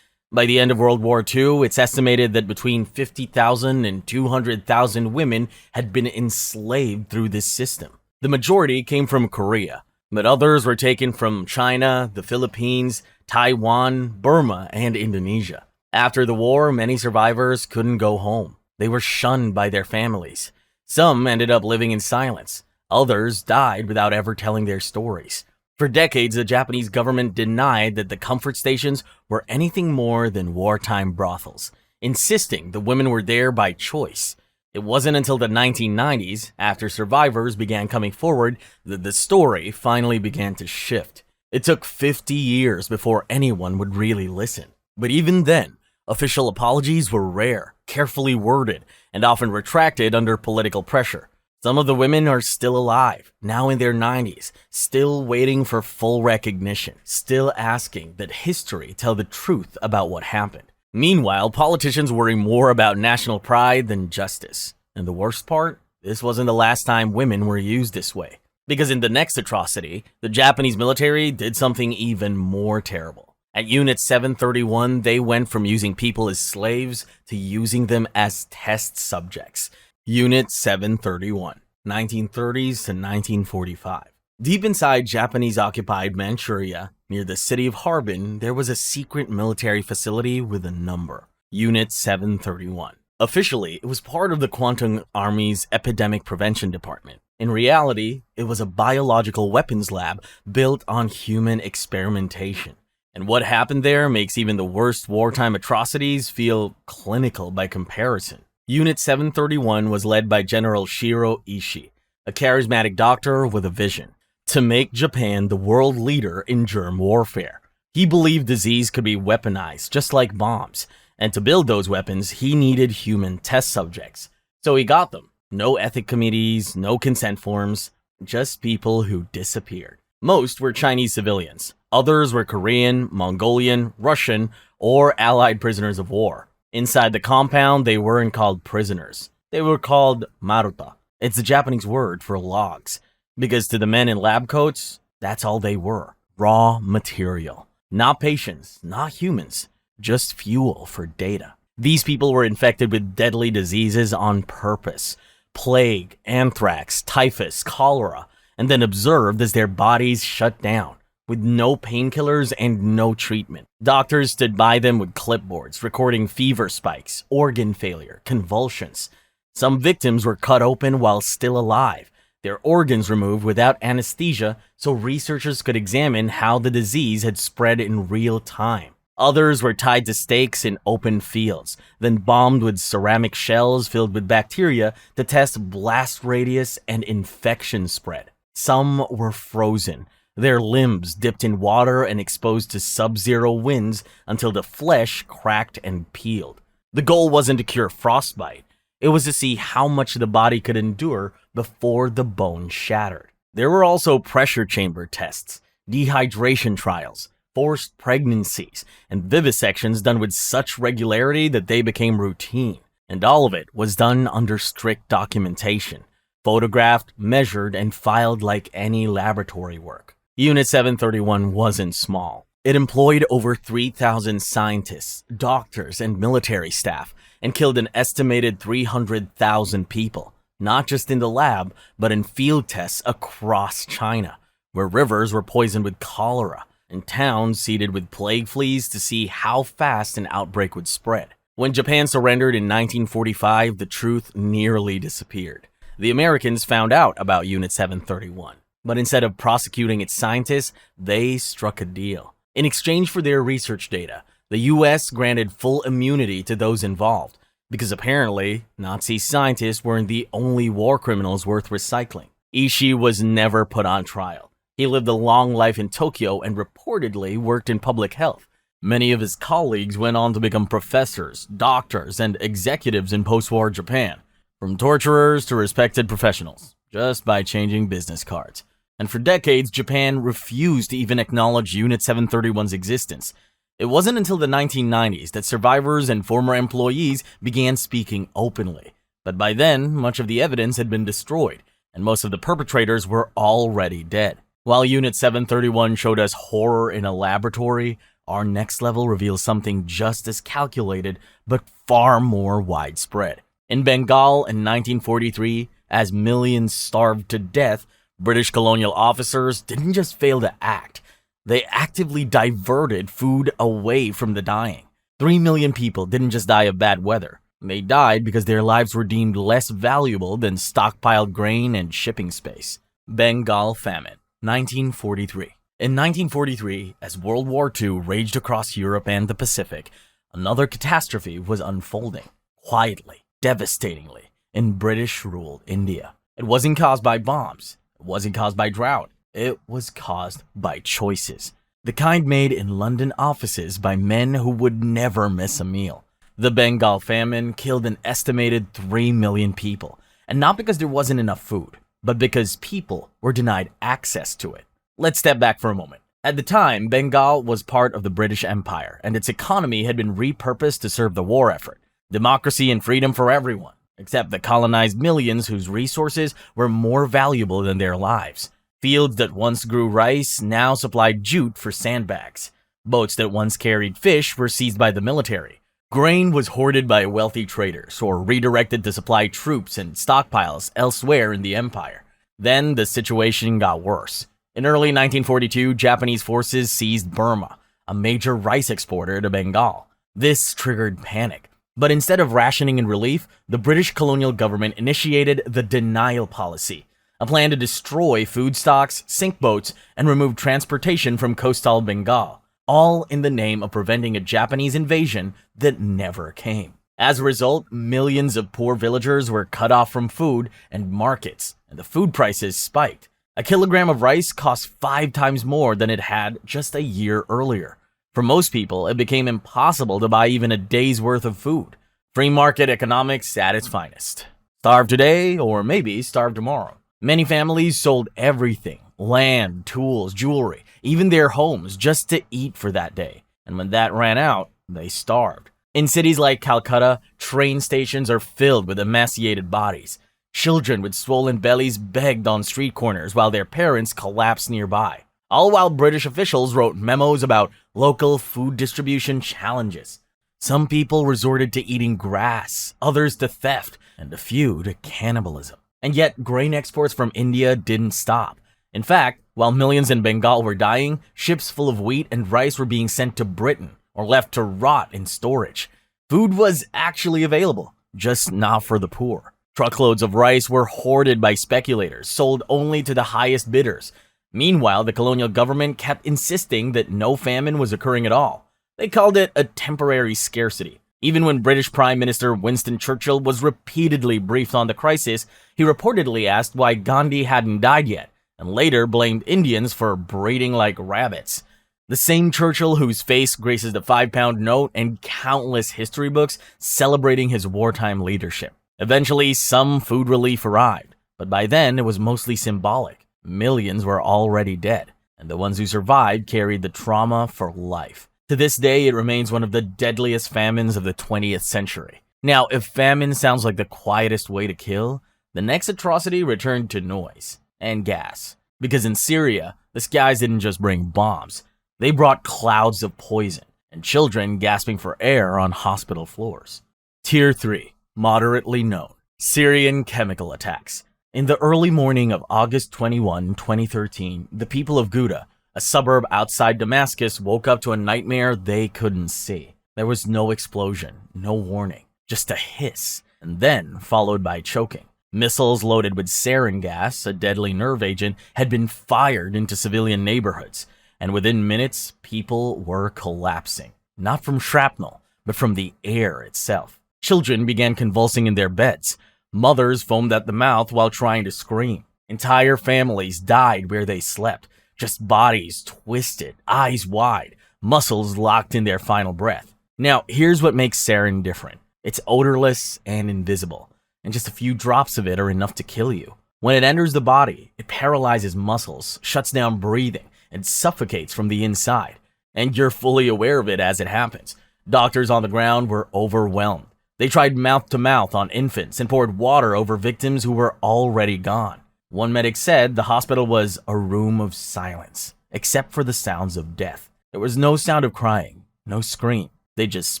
By the end of World War II, it's estimated that between 50,000 and 200,000 women had been enslaved through this system. The majority came from Korea, but others were taken from China, the Philippines, Taiwan, Burma, and Indonesia. After the war, many survivors couldn't go home. They were shunned by their families. Some ended up living in silence. Others died without ever telling their stories. For decades, the Japanese government denied that the comfort stations were anything more than wartime brothels, insisting the women were there by choice. It wasn't until the 1990s, after survivors began coming forward, that the story finally began to shift. It took 50 years before anyone would really listen. But even then, official apologies were rare, carefully worded, and often retracted under political pressure. Some of the women are still alive, now in their 90s, still waiting for full recognition, still asking that history tell the truth about what happened. Meanwhile, politicians worry more about national pride than justice. And the worst part? This wasn't the last time women were used this way. Because in the next atrocity, the Japanese military did something even more terrible. At Unit 731, they went from using people as slaves to using them as test subjects. Unit 731, 1930s to 1945. Deep inside Japanese-occupied Manchuria, near the city of Harbin, there was a secret military facility with a number, Unit 731. Officially, it was part of the Kwantung Army's Epidemic Prevention Department. In reality, it was a biological weapons lab built on human experimentation. And what happened there makes even the worst wartime atrocities feel clinical by comparison. Unit 731 was led by General Shiro Ishii, a charismatic doctor with a vision: to make Japan the world leader in germ warfare. He believed disease could be weaponized just like bombs, and to build those weapons, he needed human test subjects. So he got them. No ethic committees, no consent forms, just people who disappeared. Most were Chinese civilians. Others were Korean, Mongolian, Russian, or Allied prisoners of war. Inside the compound, they weren't called prisoners. They were called maruta. It's the Japanese word for logs, because to the men in lab coats, that's all they were: raw material. Not patients, not humans, just fuel for data. These people were infected with deadly diseases on purpose: plague, anthrax, typhus, cholera, and then observed as their bodies shut down, with no painkillers and no treatment. Doctors stood by them with clipboards, recording fever spikes, organ failure, convulsions. Some victims were cut open while still alive, their organs removed without anesthesia so researchers could examine how the disease had spread in real time. Others were tied to stakes in open fields, then bombed with ceramic shells filled with bacteria to test blast radius and infection spread. Some were frozen, their limbs dipped in water and exposed to sub-zero winds until the flesh cracked and peeled. The goal wasn't to cure frostbite, it was to see how much the body could endure before the bone shattered. There were also pressure chamber tests, dehydration trials, forced pregnancies, and vivisections done with such regularity that they became routine. And all of it was done under strict documentation, photographed, measured, and filed like any laboratory work. Unit 731 wasn't small. It employed over 3,000 scientists, doctors, and military staff, and killed an estimated 300,000 people, not just in the lab, but in field tests across China, where rivers were poisoned with cholera, and towns seeded with plague fleas to see how fast an outbreak would spread. When Japan surrendered in 1945, the truth nearly disappeared. The Americans found out about Unit 731, but instead of prosecuting its scientists, they struck a deal. In exchange for their research data, the US granted full immunity to those involved, because apparently, Nazi scientists weren't the only war criminals worth recycling. Ishii was never put on trial. He lived a long life in Tokyo and reportedly worked in public health. Many of his colleagues went on to become professors, doctors, and executives in post-war Japan, from torturers to respected professionals, just by changing business cards. And for decades, Japan refused to even acknowledge Unit 731's existence. It wasn't until the 1990s that survivors and former employees began speaking openly. But by then, much of the evidence had been destroyed, and most of the perpetrators were already dead. While Unit 731 showed us horror in a laboratory, our next level reveals something just as calculated, but far more widespread. In Bengal in 1943, as millions starved to death, British colonial officers didn't just fail to act, they actively diverted food away from the dying. 3 million people didn't just die of bad weather. They died because their lives were deemed less valuable than stockpiled grain and shipping space. Bengal Famine, 1943. In 1943, as World War II raged across Europe and the Pacific, another catastrophe was unfolding, quietly, devastatingly, in British-ruled India. It wasn't caused by bombs. It wasn't caused by drought. It was caused by choices. The kind made in London offices by men who would never miss a meal. The Bengal famine killed an estimated 3 million people, and not because there wasn't enough food, but because people were denied access to it. Let's step back for a moment. At the time, Bengal was part of the British Empire, and its economy had been repurposed to serve the war effort. Democracy and freedom for everyone, except the colonized millions whose resources were more valuable than their lives. Fields that once grew rice now supplied jute for sandbags. Boats that once carried fish were seized by the military. Grain was hoarded by wealthy traders or redirected to supply troops and stockpiles elsewhere in the empire. Then the situation got worse. In early 1942, Japanese forces seized Burma, a major rice exporter to Bengal. This triggered panic. But instead of rationing and relief, the British colonial government initiated the denial policy, a plan to destroy food stocks, sink boats, and remove transportation from coastal Bengal, all in the name of preventing a Japanese invasion that never came. As a result, millions of poor villagers were cut off from food and markets, and the food prices spiked. A kilogram of rice cost 5 times more than it had just a year earlier. For most people, it became impossible to buy even a day's worth of food. Free market economics at its finest. Starve today, or maybe starve tomorrow. Many families sold everything, land, tools, jewelry, even their homes, just to eat for that day. And when that ran out, they starved. In cities like Calcutta, train stations are filled with emaciated bodies. Children with swollen bellies begged on street corners while their parents collapsed nearby. All while British officials wrote memos about local food distribution challenges. Some people resorted to eating grass, others to theft, and a few to cannibalism. And yet, grain exports from India didn't stop. In fact, while millions in Bengal were dying, ships full of wheat and rice were being sent to Britain or left to rot in storage. Food was actually available, just not for the poor. Truckloads of rice were hoarded by speculators, sold only to the highest bidders. Meanwhile, the colonial government kept insisting that no famine was occurring at all. They called it a temporary scarcity. Even when British Prime Minister Winston Churchill was repeatedly briefed on the crisis, he reportedly asked why Gandhi hadn't died yet, and later blamed Indians for breeding like rabbits. The same Churchill whose face graces the 5-pound note and countless history books celebrating his wartime leadership. Eventually, some food relief arrived, but by then it was mostly symbolic. Millions were already dead, and the ones who survived carried the trauma for life. To this day, it remains one of the deadliest famines of the 20th century. Now, if famine sounds like the quietest way to kill, the next atrocity returned to noise and gas. Because in Syria, the skies didn't just bring bombs, they brought clouds of poison and children gasping for air on hospital floors. Tier 3, moderately known, Syrian chemical attacks. In the early morning of August 21, 2013, the people of Ghouta, a suburb outside Damascus, woke up to a nightmare they couldn't see. There was no explosion, no warning, just a hiss, and then followed by choking. Missiles loaded with sarin gas, a deadly nerve agent, had been fired into civilian neighborhoods, and within minutes, people were collapsing. Not from shrapnel, but from the air itself. Children began convulsing in their beds. Mothers foamed at the mouth while trying to scream. Entire families died where they slept, just bodies twisted, eyes wide, muscles locked in their final breath. Now, here's what makes sarin different. It's odorless and invisible, and just a few drops of it are enough to kill you. When it enters the body, it paralyzes muscles, shuts down breathing, and suffocates from the inside. And you're fully aware of it as it happens. Doctors on the ground were overwhelmed. They tried mouth-to-mouth on infants and poured water over victims who were already gone. One medic said the hospital was a room of silence, except for the sounds of death. There was no sound of crying, no scream. They just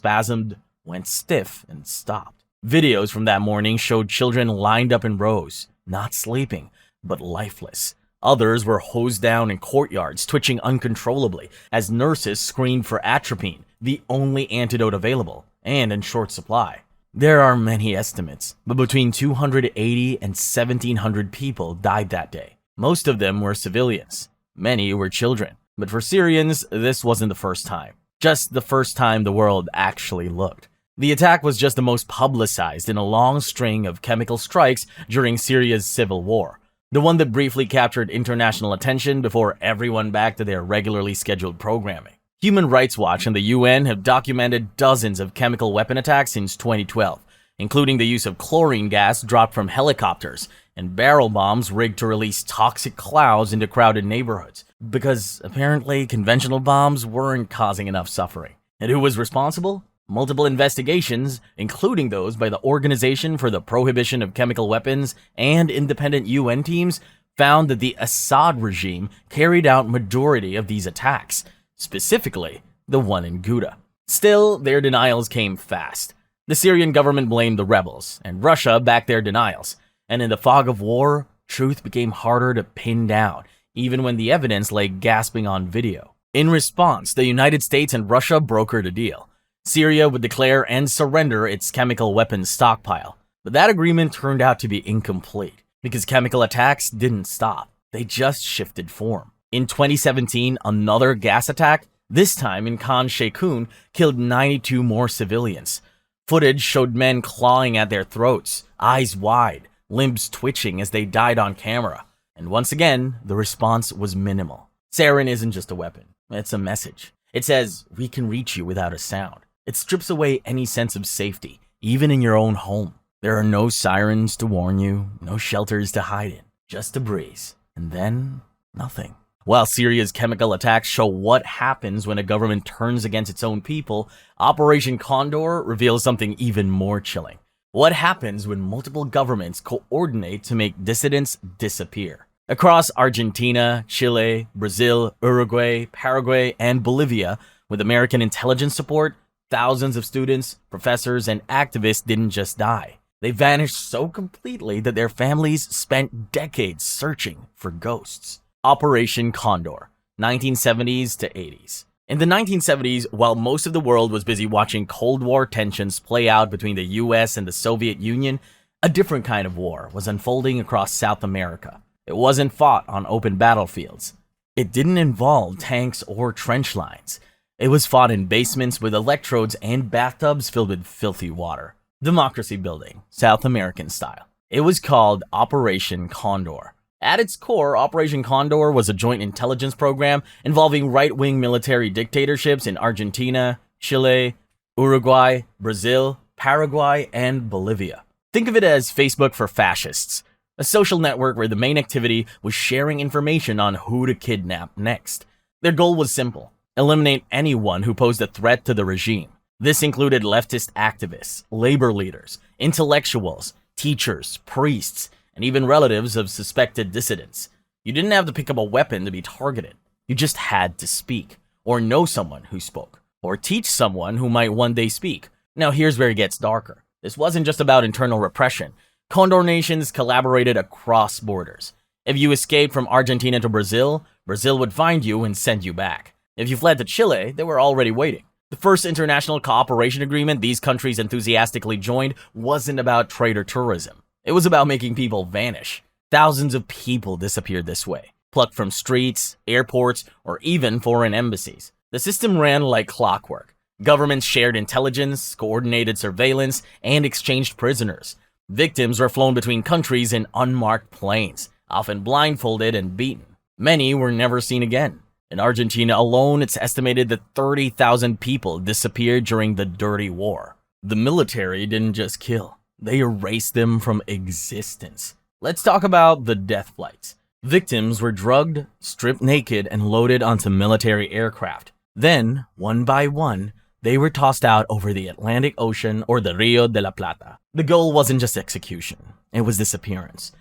spasmed, went stiff, and stopped. Videos from that morning showed children lined up in rows, not sleeping, but lifeless. Others were hosed down in courtyards, twitching uncontrollably, as nurses screamed for atropine, the only antidote available, and in short supply. There are many estimates, but between 280 and 1,700 people died that day. Most of them were civilians. Many were children. But for Syrians, this wasn't the first time. Just the first time the world actually looked. The attack was just the most publicized in a long string of chemical strikes during Syria's civil war. The one that briefly captured international attention before everyone back to their regularly scheduled programming. Human Rights Watch and the UN have documented dozens of chemical weapon attacks since 2012, including the use of chlorine gas dropped from helicopters and barrel bombs rigged to release toxic clouds into crowded neighborhoods, because apparently conventional bombs weren't causing enough suffering. And who was responsible? Multiple investigations, including those by the Organization for the Prohibition of Chemical Weapons and independent UN teams, found that the Assad regime carried out majority of these attacks, specifically the one in Ghouta. Still, their denials came fast. The Syrian government blamed the rebels, and Russia backed their denials. And in the fog of war, truth became harder to pin down, even when the evidence lay gasping on video. In response, the United States and Russia brokered a deal. Syria would declare and surrender its chemical weapons stockpile. But that agreement turned out to be incomplete, because chemical attacks didn't stop. They just shifted form. In 2017, another gas attack, this time in Khan Sheikhoun, killed 92 more civilians. Footage showed men clawing at their throats, eyes wide, limbs twitching as they died on camera. And once again, the response was minimal. Sarin isn't just a weapon, it's a message. It says, we can reach you without a sound. It strips away any sense of safety, even in your own home. There are no sirens to warn you, no shelters to hide in, just a breeze, and then nothing. While Syria's chemical attacks show what happens when a government turns against its own people, Operation Condor reveals something even more chilling. What happens when multiple governments coordinate to make dissidents disappear? Across Argentina, Chile, Brazil, Uruguay, Paraguay, and Bolivia, with American intelligence support, thousands of students, professors, and activists didn't just die. They vanished so completely that their families spent decades searching for ghosts. Operation Condor, 1970s to 80s. In the 1970s, while most of the world was busy watching Cold War tensions play out between the US and the Soviet Union, a different kind of war was unfolding across South America. It wasn't fought on open battlefields. It didn't involve tanks or trench lines. It was fought in basements with electrodes and bathtubs filled with filthy water. Democracy building, South American style. It was called Operation Condor. At its core, Operation Condor was a joint intelligence program involving right-wing military dictatorships in Argentina, Chile, Uruguay, Brazil, Paraguay, and Bolivia. Think of it as Facebook for fascists, a social network where the main activity was sharing information on who to kidnap next. Their goal was simple: eliminate anyone who posed a threat to the regime. This included leftist activists, labor leaders, intellectuals, teachers, priests, and even relatives of suspected dissidents. You didn't have to pick up a weapon to be targeted. You just had to speak, or know someone who spoke, or teach someone who might one day speak. Now here's where it gets darker. This wasn't just about internal repression. Condor nations collaborated across borders. If you escaped from Argentina to Brazil, Brazil would find you and send you back. If you fled to Chile, they were already waiting. The first international cooperation agreement these countries enthusiastically joined wasn't about trade or tourism. It was about making people vanish. Thousands of people disappeared this way, plucked from streets, airports, or even foreign embassies. The system ran like clockwork. Governments shared intelligence, coordinated surveillance, and exchanged prisoners. Victims were flown between countries in unmarked planes, often blindfolded and beaten. Many were never seen again. In Argentina alone, it's estimated that 30,000 people disappeared during the Dirty War. The military didn't just kill, they erased them from existence. Let's talk about the death flights. Victims were drugged, stripped naked, and loaded onto military aircraft. Then, one by one, they were tossed out over the Atlantic Ocean or the Rio de la Plata. The goal wasn't just execution, it was disappearance.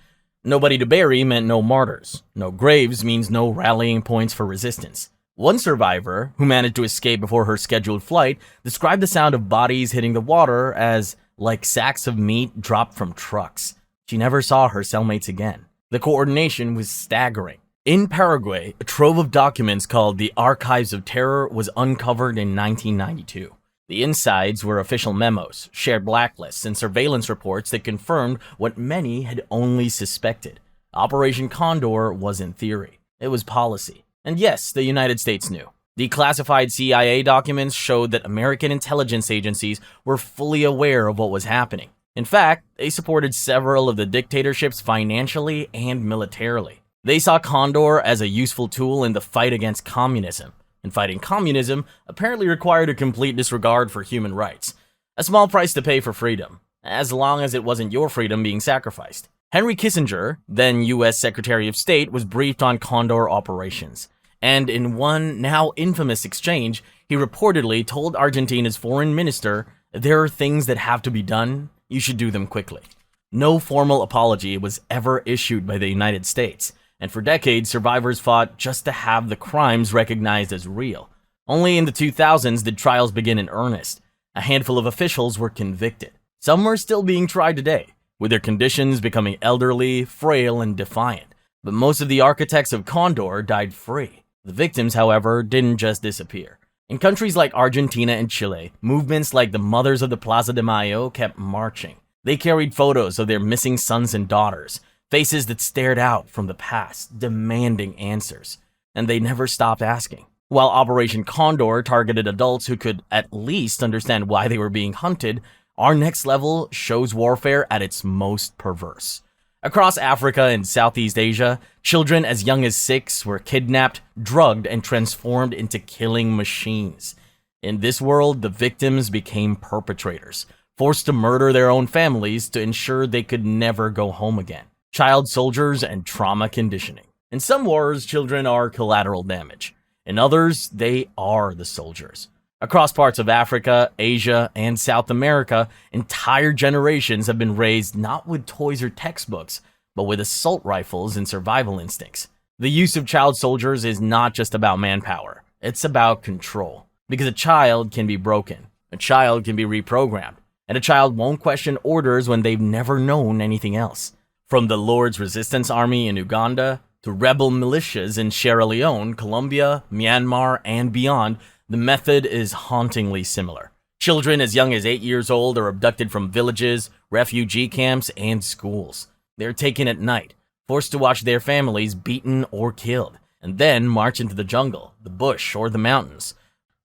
Nobody to bury meant no martyrs. No graves means no rallying points for resistance. One survivor, who managed to escape before her scheduled flight, described the sound of bodies hitting the water as like sacks of meat dropped from trucks. She never saw her cellmates again. The coordination was staggering. In Paraguay, a trove of documents called the Archives of Terror was uncovered in 1992. The insides were official memos, shared blacklists, and surveillance reports that confirmed what many had only suspected. Operation Condor wasn't theory, it was policy. And yes, the United States knew. Declassified CIA documents showed that American intelligence agencies were fully aware of what was happening. In fact, they supported several of the dictatorships financially and militarily. They saw Condor as a useful tool in the fight against communism. And fighting communism apparently required a complete disregard for human rights. A small price to pay for freedom, as long as it wasn't your freedom being sacrificed. Henry Kissinger, then US Secretary of State, was briefed on Condor operations. And in one now infamous exchange, he reportedly told Argentina's foreign minister, "There are things that have to be done, you should do them quickly." No formal apology was ever issued by the United States. And for decades, survivors fought just to have the crimes recognized as real. Only in the 2000s did trials begin in earnest. A handful of officials were convicted. Some are still being tried today, with their conditions becoming elderly, frail, and defiant. But most of the architects of Condor died free. The victims, however, didn't just disappear. In countries like Argentina and Chile, movements like the Mothers of the Plaza de Mayo kept marching. They carried photos of their missing sons and daughters, faces that stared out from the past, demanding answers. And they never stopped asking. While Operation Condor targeted adults who could at least understand why they were being hunted, our next level shows warfare at its most perverse. Across Africa and Southeast Asia, children as young as 6 were kidnapped, drugged, and transformed into killing machines. In this world, the victims became perpetrators, forced to murder their own families to ensure they could never go home again. Child soldiers and trauma conditioning. In some wars, children are collateral damage. In others, they are the soldiers. Across parts of Africa, Asia, and South America, entire generations have been raised not with toys or textbooks, but with assault rifles and survival instincts. The use of child soldiers is not just about manpower, it's about control. Because a child can be broken, a child can be reprogrammed, and a child won't question orders when they've never known anything else. From the Lord's Resistance Army in Uganda to rebel militias in Sierra Leone, Colombia, Myanmar, and beyond, the method is hauntingly similar. Children as young as 8 years old are abducted from villages, refugee camps, and schools. They're taken at night, forced to watch their families beaten or killed, and then march into the jungle, the bush, or the mountains.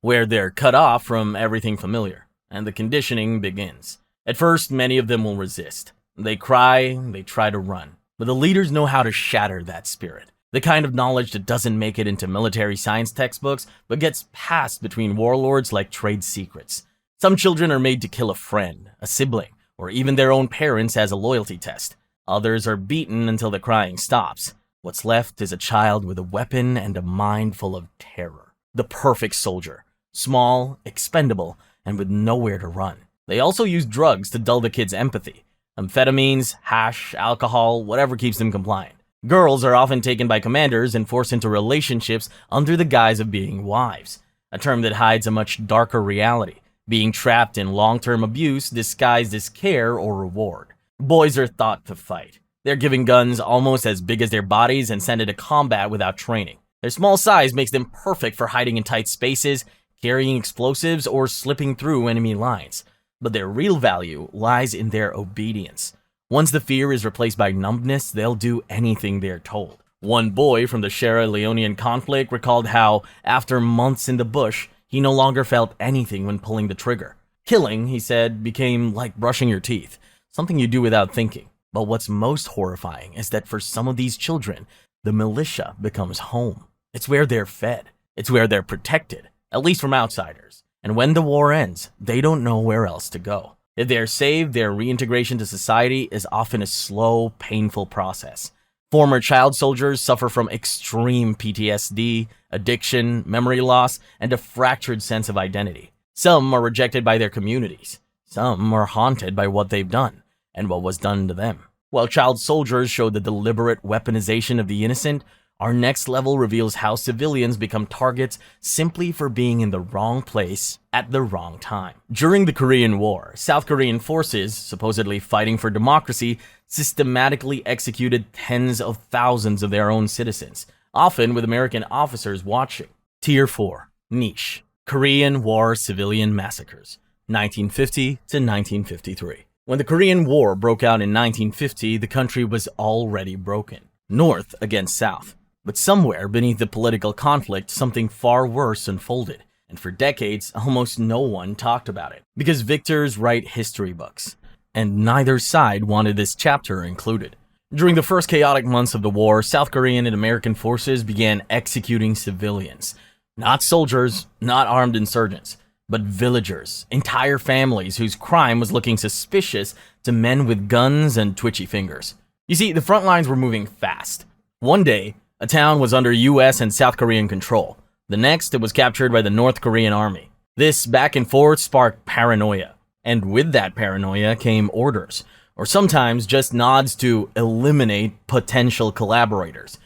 where they're cut off from everything familiar, and the conditioning begins. At first, many of them will resist. They cry, they try to run, but the leaders know how to shatter that spirit. The kind of knowledge that doesn't make it into military science textbooks, but gets passed between warlords like trade secrets. Some children are made to kill a friend, a sibling, or even their own parents as a loyalty test. Others are beaten until the crying stops. What's left is a child with a weapon and a mind full of terror. The perfect soldier. Small, expendable, and with nowhere to run. They also use drugs to dull the kids' empathy. Amphetamines, hash, alcohol, whatever keeps them compliant. Girls are often taken by commanders and forced into relationships under the guise of being wives, a term that hides a much darker reality, being trapped in long-term abuse disguised as care or reward. Boys are thought to fight. They're given guns almost as big as their bodies and sent into combat without training. Their small size makes them perfect for hiding in tight spaces, carrying explosives, or slipping through enemy lines. But their real value lies in their obedience. Once the fear is replaced by numbness, they'll do anything they're told. One boy from the Sierra Leonean conflict recalled how, after months in the bush, he no longer felt anything when pulling the trigger. Killing, he said, became like brushing your teeth, something you do without thinking. But what's most horrifying is that for some of these children, the militia becomes home. It's where they're fed. It's where they're protected, at least from outsiders. And when the war ends, they don't know where else to go. If they're saved, their reintegration to society is often a slow, painful process. Former child soldiers suffer from extreme PTSD, addiction, memory loss, and a fractured sense of identity. Some are rejected by their communities. Some are haunted by what they've done and what was done to them. While child soldiers show the deliberate weaponization of the innocent, our next level reveals how civilians become targets simply for being in the wrong place at the wrong time. During the Korean War, South Korean forces, supposedly fighting for democracy, systematically executed tens of thousands of their own citizens, often with American officers watching. Tier 4. Niche. Korean War Civilian Massacres, 1950 to 1953. When the Korean War broke out in 1950, the country was already broken. North against South. But somewhere beneath the political conflict, something far worse unfolded, and for decades, almost no one talked about it. Because victors write history books, and neither side wanted this chapter included. During the first chaotic months of the war, South Korean and American forces began executing civilians. Not soldiers, not armed insurgents, but villagers, entire families whose crime was looking suspicious to men with guns and twitchy fingers. You see, the front lines were moving fast. One day, a town was under US and South Korean control. The next, it was captured by the North Korean army. This back and forth sparked paranoia. And with that paranoia came orders, or sometimes just nods to eliminate potential collaborators.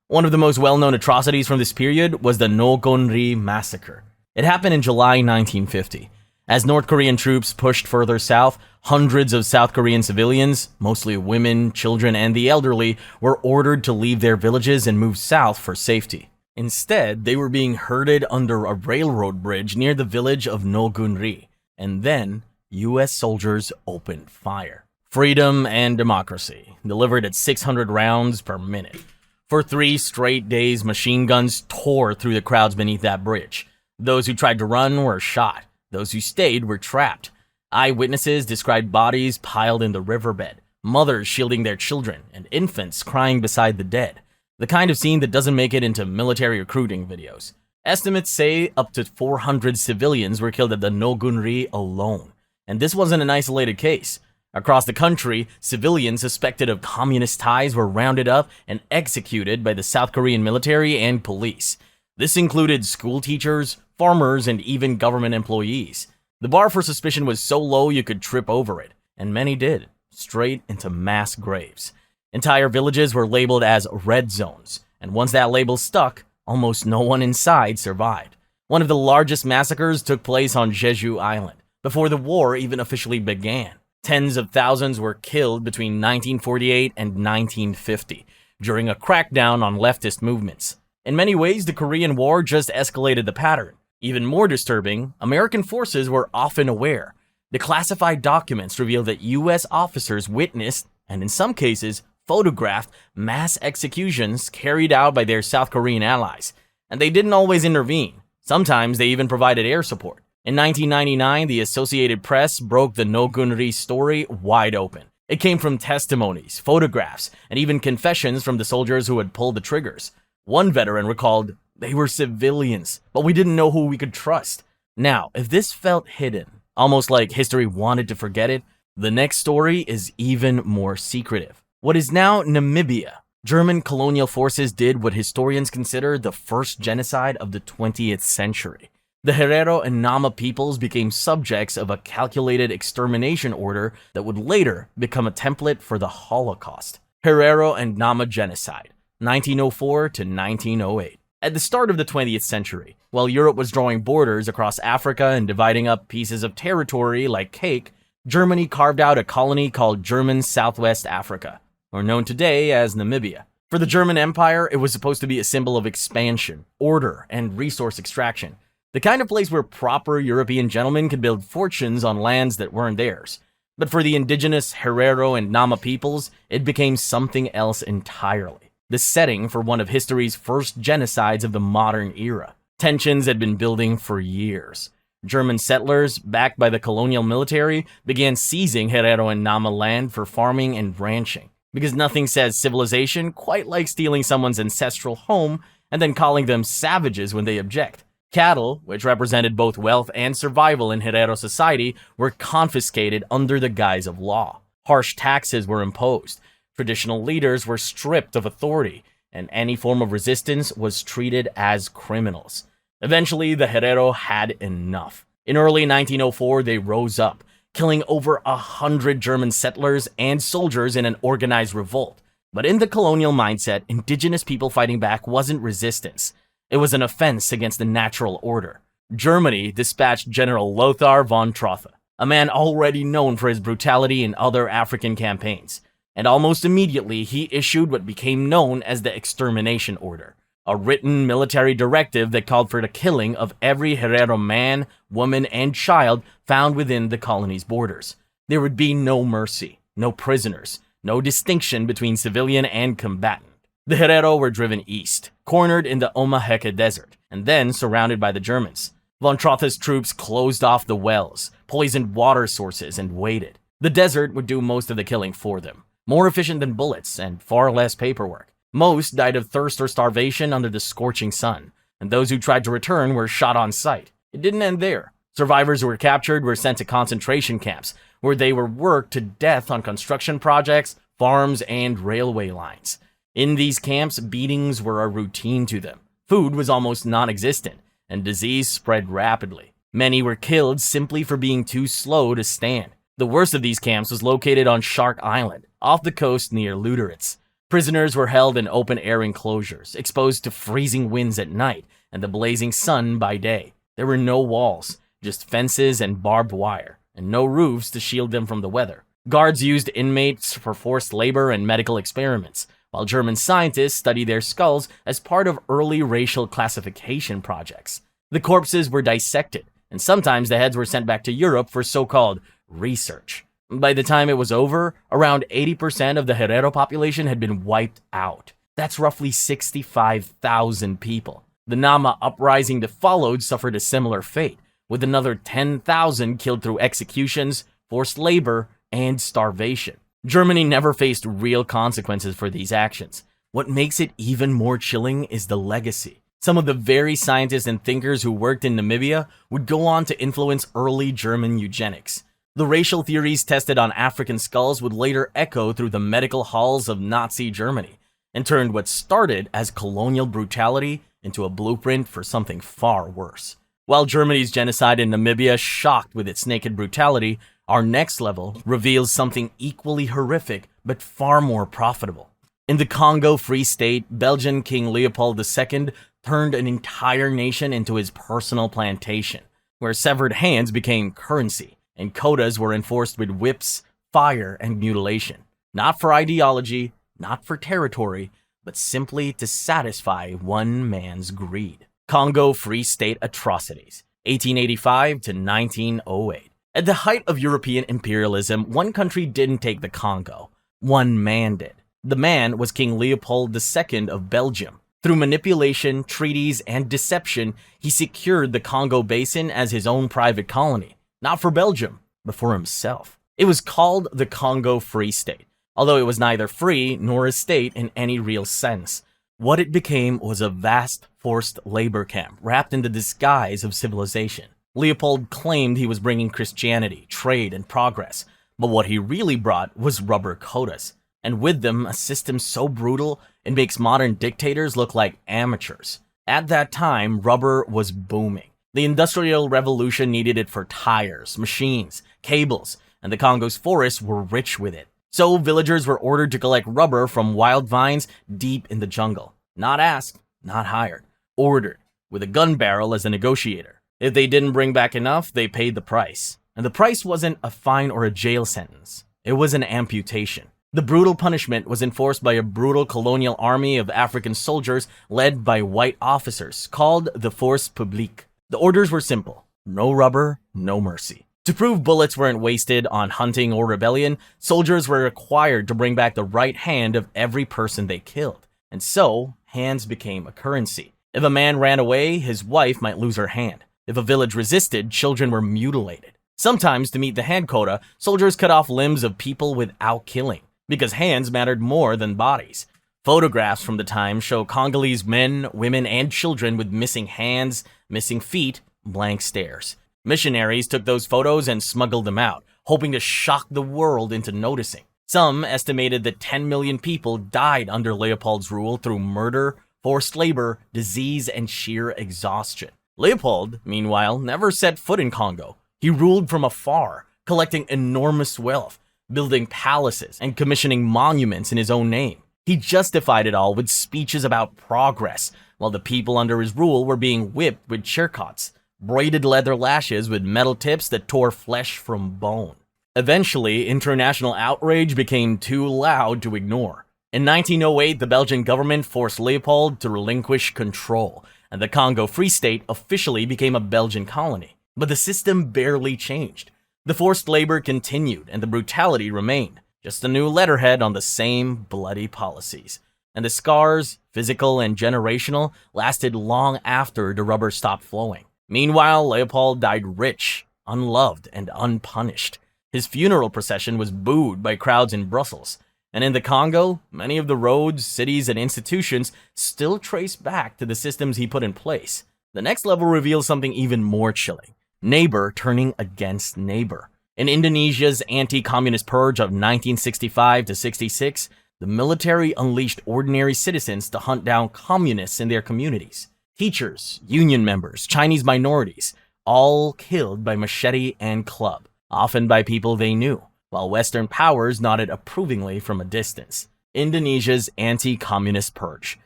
One of the most well-known atrocities from this period was the Nanking Massacre. It happened in July 1950. As North Korean troops pushed further south, hundreds of South Korean civilians, mostly women, children, and the elderly, were ordered to leave their villages and move south for safety. Instead, they were being herded under a railroad bridge near the village of Nanking, and then US soldiers opened fire. Freedom and democracy, delivered at 600 rounds per minute. For 3 straight days, machine guns tore through the crowds beneath that bridge. Those who tried to run were shot. Those who stayed were trapped. Eyewitnesses described bodies piled in the riverbed, mothers shielding their children, and infants crying beside the dead. The kind of scene that doesn't make it into military recruiting videos. Estimates say up to 400 civilians were killed at the Nanking alone. And this wasn't an isolated case. Across the country, civilians suspected of communist ties were rounded up and executed by the South Korean military and police. This included school teachers, farmers, and even government employees. The bar for suspicion was so low you could trip over it, and many did, straight into mass graves. Entire villages were labeled as red zones, and once that label stuck, almost no one inside survived. One of the largest massacres took place on Jeju Island, before the war even officially began. Tens of thousands were killed between 1948 and 1950, during a crackdown on leftist movements. In many ways, the Korean War just escalated the pattern. Even more disturbing, American forces were often aware. The classified documents reveal that US officers witnessed, and in some cases, photographed mass executions carried out by their South Korean allies. And they didn't always intervene. Sometimes they even provided air support. In 1999, the Associated Press broke the Nogunri story wide open. It came from testimonies, photographs, and even confessions from the soldiers who had pulled the triggers. One veteran recalled, "They were civilians, but we didn't know who we could trust." Now, if this felt hidden, almost like history wanted to forget it, the next story is even more secretive. What is now Namibia, German colonial forces did what historians consider the first genocide of the 20th century. The Herero and Nama peoples became subjects of a calculated extermination order that would later become a template for the Holocaust. Herero and Nama Genocide, 1904 to 1908. At the start of the 20th century, while Europe was drawing borders across Africa and dividing up pieces of territory like cake, Germany carved out a colony called German Southwest Africa, or known today as Namibia. For the German Empire, it was supposed to be a symbol of expansion, order, and resource extraction. The kind of place where proper European gentlemen could build fortunes on lands that weren't theirs. But for the indigenous Herero and Nama peoples, it became something else entirely. The setting for one of history's first genocides of the modern era. Tensions had been building for years. German settlers, backed by the colonial military, began seizing Herero and Nama land for farming and ranching. Because nothing says civilization quite like stealing someone's ancestral home and then calling them savages when they object. Cattle, which represented both wealth and survival in Herero society, were confiscated under the guise of law. Harsh taxes were imposed. Traditional leaders were stripped of authority, and any form of resistance was treated as criminals. Eventually, the Herero had enough. In early 1904, they rose up, killing over 100 German settlers and soldiers in an organized revolt. But in the colonial mindset, indigenous people fighting back wasn't resistance. It was an offense against the natural order. Germany dispatched General Lothar von Trotha, a man already known for his brutality in other African campaigns. And almost immediately, he issued what became known as the Extermination Order, a written military directive that called for the killing of every Herero man, woman, and child found within the colony's borders. There would be no mercy, no prisoners, no distinction between civilian and combatant. The Herero were driven east, cornered in the Omaheke Desert, and then surrounded by the Germans. Von Trotha's troops closed off the wells, poisoned water sources, and waited. The desert would do most of the killing for them, more efficient than bullets and far less paperwork. Most died of thirst or starvation under the scorching sun, and those who tried to return were shot on sight. It didn't end there. Survivors who were captured were sent to concentration camps, where they were worked to death on construction projects, farms, and railway lines. In these camps, beatings were a routine to them. Food was almost non-existent, and disease spread rapidly. Many were killed simply for being too slow to stand. The worst of these camps was located on Shark Island, off the coast near Lüderitz. Prisoners were held in open-air enclosures, exposed to freezing winds at night and the blazing sun by day. There were no walls, just fences and barbed wire, and no roofs to shield them from the weather. Guards used inmates for forced labor and medical experiments, while German scientists studied their skulls as part of early racial classification projects. The corpses were dissected, and sometimes the heads were sent back to Europe for so-called research. By the time it was over, around 80% of the Herero population had been wiped out. That's roughly 65,000 people. The Nama uprising that followed suffered a similar fate, with another 10,000 killed through executions, forced labor, and starvation. Germany never faced real consequences for these actions. What makes it even more chilling is the legacy. Some of the very scientists and thinkers who worked in Namibia would go on to influence early German eugenics. The racial theories tested on African skulls would later echo through the medical halls of Nazi Germany, and turned what started as colonial brutality into a blueprint for something far worse. While Germany's genocide in Namibia shocked with its naked brutality, our next level reveals something equally horrific but far more profitable. In the Congo Free State, Belgian King Leopold II turned an entire nation into his personal plantation, where severed hands became currency, and quotas were enforced with whips, fire, and mutilation. Not for ideology, not for territory, but simply to satisfy one man's greed. Congo Free State Atrocities, 1885 to 1908. At the height of European imperialism, one country didn't take the Congo. One man did. The man was King Leopold II of Belgium. Through manipulation, treaties, and deception, he secured the Congo basin as his own private colony, not for Belgium, but for himself. It was called the Congo Free State, although it was neither free nor a state in any real sense. What it became was a vast forced labor camp wrapped in the disguise of civilization. Leopold claimed he was bringing Christianity, trade, and progress, but what he really brought was rubber quotas, and with them a system so brutal it makes modern dictators look like amateurs. At that time, rubber was booming. The Industrial Revolution needed it for tires, machines, cables, and the Congo's forests were rich with it. So villagers were ordered to collect rubber from wild vines deep in the jungle. Not asked, not hired. Ordered, with a gun barrel as a negotiator. If they didn't bring back enough, they paid the price. And the price wasn't a fine or a jail sentence. It was an amputation. The brutal punishment was enforced by a brutal colonial army of African soldiers led by white officers, called the Force Publique. The orders were simple: no rubber, no mercy. To prove bullets weren't wasted on hunting or rebellion, soldiers were required to bring back the right hand of every person they killed. And so, hands became a currency. If a man ran away, his wife might lose her hand. If a village resisted, children were mutilated. Sometimes, to meet the hand quota, soldiers cut off limbs of people without killing, because hands mattered more than bodies. Photographs from the time show Congolese men, women, and children with missing hands, missing feet, blank stares. Missionaries took those photos and smuggled them out, hoping to shock the world into noticing. Some estimated that 10 million people died under Leopold's rule through murder, forced labor, disease, and sheer exhaustion. Leopold, meanwhile, never set foot in Congo. He ruled from afar, collecting enormous wealth, building palaces, and commissioning monuments in his own name. He justified it all with speeches about progress, while the people under his rule were being whipped with chircots, braided leather lashes with metal tips that tore flesh from bone. Eventually, international outrage became too loud to ignore. In 1908, the Belgian government forced Leopold to relinquish control, and the Congo Free State officially became a Belgian colony. But the system barely changed. The forced labor continued, and the brutality remained. Just a new letterhead on the same bloody policies. And the scars, physical and generational, lasted long after the rubber stopped flowing. Meanwhile, Leopold died rich, unloved, and unpunished. His funeral procession was booed by crowds in Brussels. And in the Congo, many of the roads, cities, and institutions still trace back to the systems he put in place. The next level reveals something even more chilling. Neighbor turning against neighbor. In Indonesia's anti-communist purge of 1965 to 66, the military unleashed ordinary citizens to hunt down communists in their communities. Teachers, union members, Chinese minorities, all killed by machete and club, often by people they knew, while Western powers nodded approvingly from a distance. Indonesia's anti-communist purge,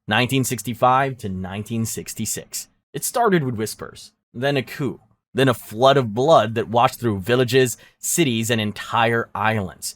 1965 to 1966. It started with whispers, then a coup, then a flood of blood that washed through villages, cities, and entire islands.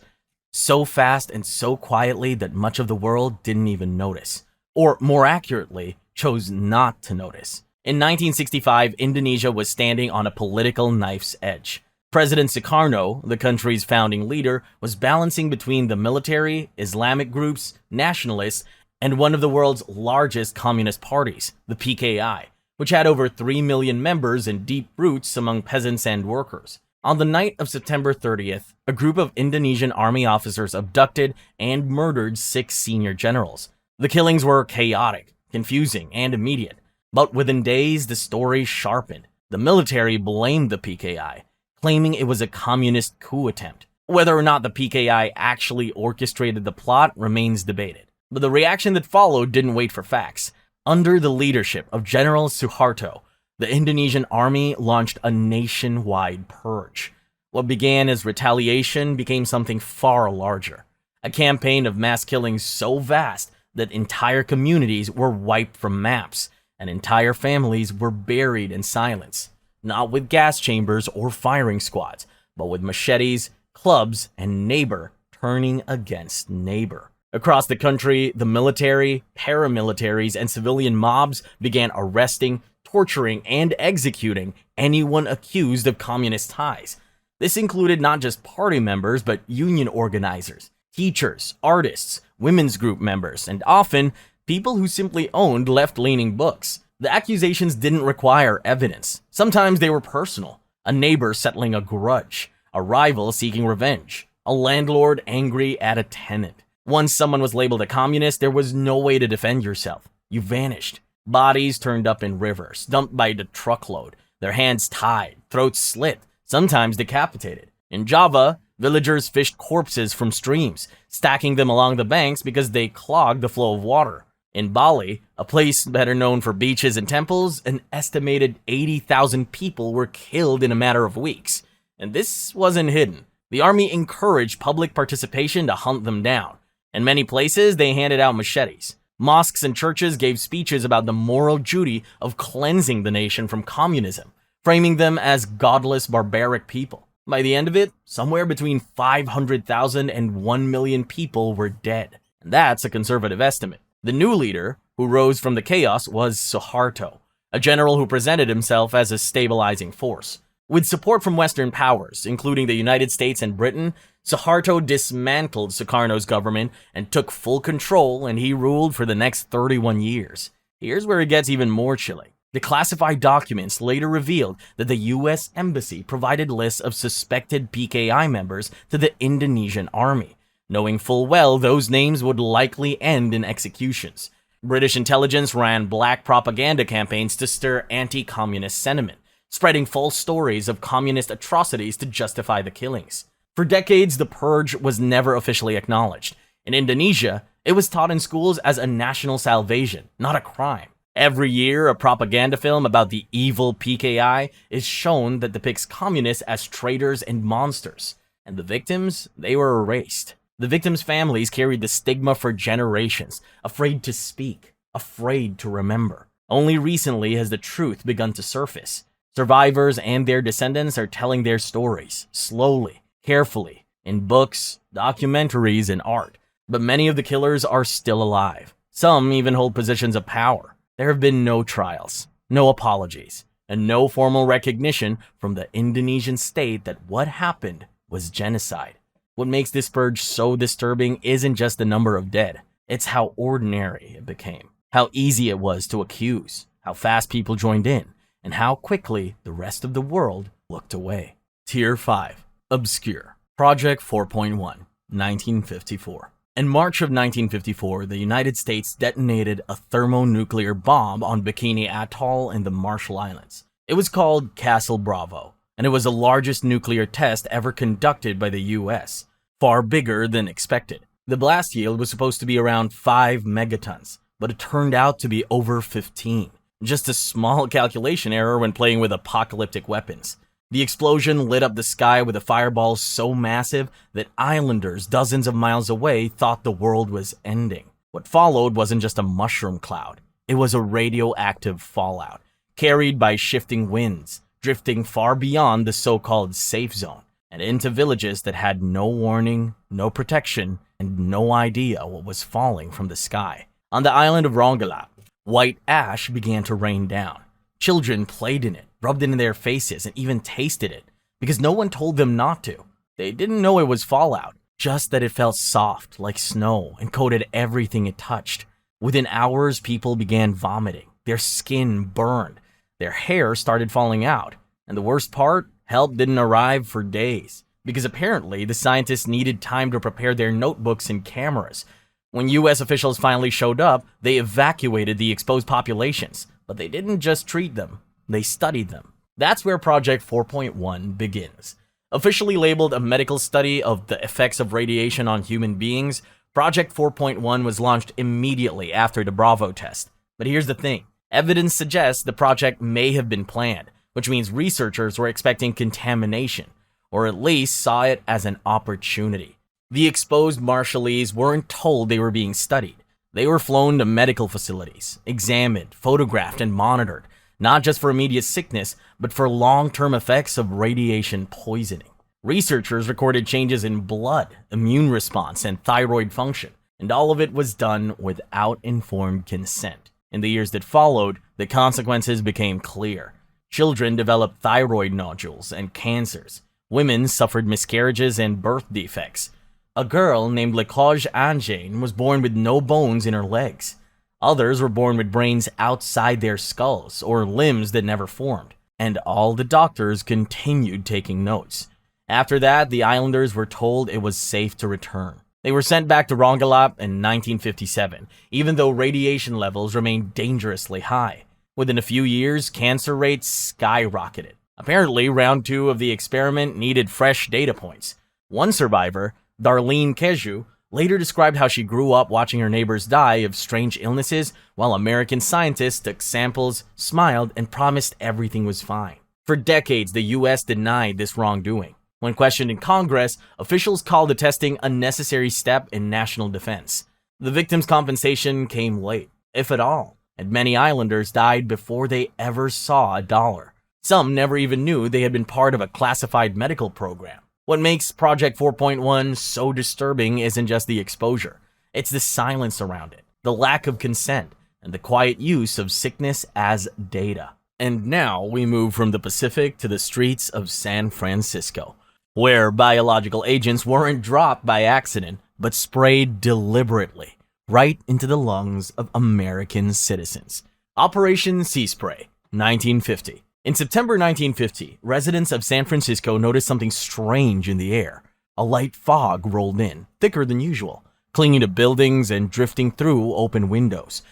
So fast and so quietly that much of the world didn't even notice. Or more accurately, chose not to notice. In 1965, Indonesia was standing on a political knife's edge. President Sukarno, the country's founding leader, was balancing between the military, Islamic groups, nationalists, and one of the world's largest communist parties, the PKI, which had over 3 million members and deep roots among peasants and workers. On the night of September 30th, a group of Indonesian army officers abducted and murdered 6 senior generals. The killings were chaotic, confusing, and immediate, but within days the story sharpened. The military blamed the PKI, claiming it was a communist coup attempt. Whether or not the PKI actually orchestrated the plot remains debated, but the reaction that followed didn't wait for facts. Under the leadership of General Suharto, the Indonesian army launched a nationwide purge. What began as retaliation became something far larger. A campaign of mass killings so vast that entire communities were wiped from maps, and entire families were buried in silence. Not with gas chambers or firing squads, but with machetes, clubs, and neighbor turning against neighbor. Across the country, the military, paramilitaries, and civilian mobs began arresting, torturing, and executing anyone accused of communist ties. This included not just party members, but union organizers, teachers, artists, women's group members, and often people who simply owned left-leaning books. The accusations didn't require evidence. Sometimes they were personal. A neighbor settling a grudge, a rival seeking revenge, a landlord angry at a tenant. Once someone was labeled a communist, there was no way to defend yourself. You vanished. Bodies turned up in rivers, dumped by the truckload, their hands tied, throats slit, sometimes decapitated. In Java, villagers fished corpses from streams, stacking them along the banks because they clogged the flow of water. In Bali, a place better known for beaches and temples, an estimated 80,000 people were killed in a matter of weeks. And this wasn't hidden. The army encouraged public participation to hunt them down. In many places, they handed out machetes. Mosques and churches gave speeches about the moral duty of cleansing the nation from communism, framing them as godless, barbaric people. By the end of it, somewhere between 500,000 and 1 million people were dead. And that's a conservative estimate. The new leader, who rose from the chaos, was Suharto, a general who presented himself as a stabilizing force. With support from Western powers, including the United States and Britain, Suharto dismantled Sukarno's government and took full control, and he ruled for the next 31 years. Here's where it gets even more chilling. The classified documents later revealed that the U.S. Embassy provided lists of suspected PKI members to the Indonesian army, knowing full well those names would likely end in executions. British intelligence ran black propaganda campaigns to stir anti-communist sentiment, spreading false stories of communist atrocities to justify the killings. For decades, the Purge was never officially acknowledged. In Indonesia, it was taught in schools as a national salvation, not a crime. Every year, a propaganda film about the evil PKI is shown that depicts communists as traitors and monsters. And the victims, they were erased. The victims' families carried the stigma for generations, afraid to speak, afraid to remember. Only recently has the truth begun to surface. Survivors and their descendants are telling their stories, slowly, carefully, in books, documentaries, and art. But many of the killers are still alive. Some even hold positions of power. There have been no trials, no apologies, and no formal recognition from the Indonesian state that what happened was genocide. What makes this purge so disturbing isn't just the number of dead, it's how ordinary it became, how easy it was to accuse, how fast people joined in, and how quickly the rest of the world looked away. Tier 5. Obscure. Project 4.1, 1954. In March of 1954, the United States detonated a thermonuclear bomb on Bikini Atoll in the Marshall Islands. It was called Castle Bravo, and it was the largest nuclear test ever conducted by the US, far bigger than expected. The blast yield was supposed to be around 5 megatons, but it turned out to be over 15. Just a small calculation error when playing with apocalyptic weapons. The explosion lit up the sky with a fireball so massive that islanders dozens of miles away thought the world was ending. What followed wasn't just a mushroom cloud. It was a radioactive fallout, carried by shifting winds, drifting far beyond the so-called safe zone, and into villages that had no warning, no protection, and no idea what was falling from the sky. On the island of Rongelap, white ash began to rain down. Children played in it, rubbed it in their faces, and even tasted it, because no one told them not to. They didn't know it was fallout, just that it felt soft, like snow, and coated everything it touched. Within hours, people began vomiting. Their skin burned. Their hair started falling out. And the worst part, help didn't arrive for days, because apparently the scientists needed time to prepare their notebooks and cameras. When US officials finally showed up, they evacuated the exposed populations, but they didn't just treat them, they studied them. That's where Project 4.1 begins. Officially labeled a medical study of the effects of radiation on human beings, Project 4.1 was launched immediately after the Bravo test. But here's the thing, evidence suggests the project may have been planned, which means researchers were expecting contamination, or at least saw it as an opportunity. The exposed Marshallese weren't told they were being studied. They were flown to medical facilities, examined, photographed, and monitored, not just for immediate sickness, but for long-term effects of radiation poisoning. Researchers recorded changes in blood, immune response, and thyroid function, and all of it was done without informed consent. In the years that followed, the consequences became clear. Children developed thyroid nodules and cancers. Women suffered miscarriages and birth defects. A girl named Lekoj Anjane was born with no bones in her legs. Others were born with brains outside their skulls or limbs that never formed, and all the doctors continued taking notes. After that, the islanders were told it was safe to return. They were sent back to Rongelap in 1957, even though radiation levels remained dangerously high. Within a few years, cancer rates skyrocketed. Apparently, round 2 of the experiment needed fresh data points. One survivor, Darlene Keju, later described how she grew up watching her neighbors die of strange illnesses while American scientists took samples, smiled, and promised everything was fine. For decades, the US denied this wrongdoing. When questioned in Congress, officials called the testing a necessary step in national defense. The victims' compensation came late, if at all, and many islanders died before they ever saw a dollar. Some never even knew they had been part of a classified medical program. What makes Project 4.1 so disturbing isn't just the exposure, it's the silence around it, the lack of consent, and the quiet use of sickness as data. And now we move from the Pacific to the streets of San Francisco, where biological agents weren't dropped by accident, but sprayed deliberately, right into the lungs of American citizens. Operation Sea Spray, 1950. In September 1950, residents of San Francisco noticed something strange in the air. A light fog rolled in, thicker than usual, clinging to buildings and drifting through open windows.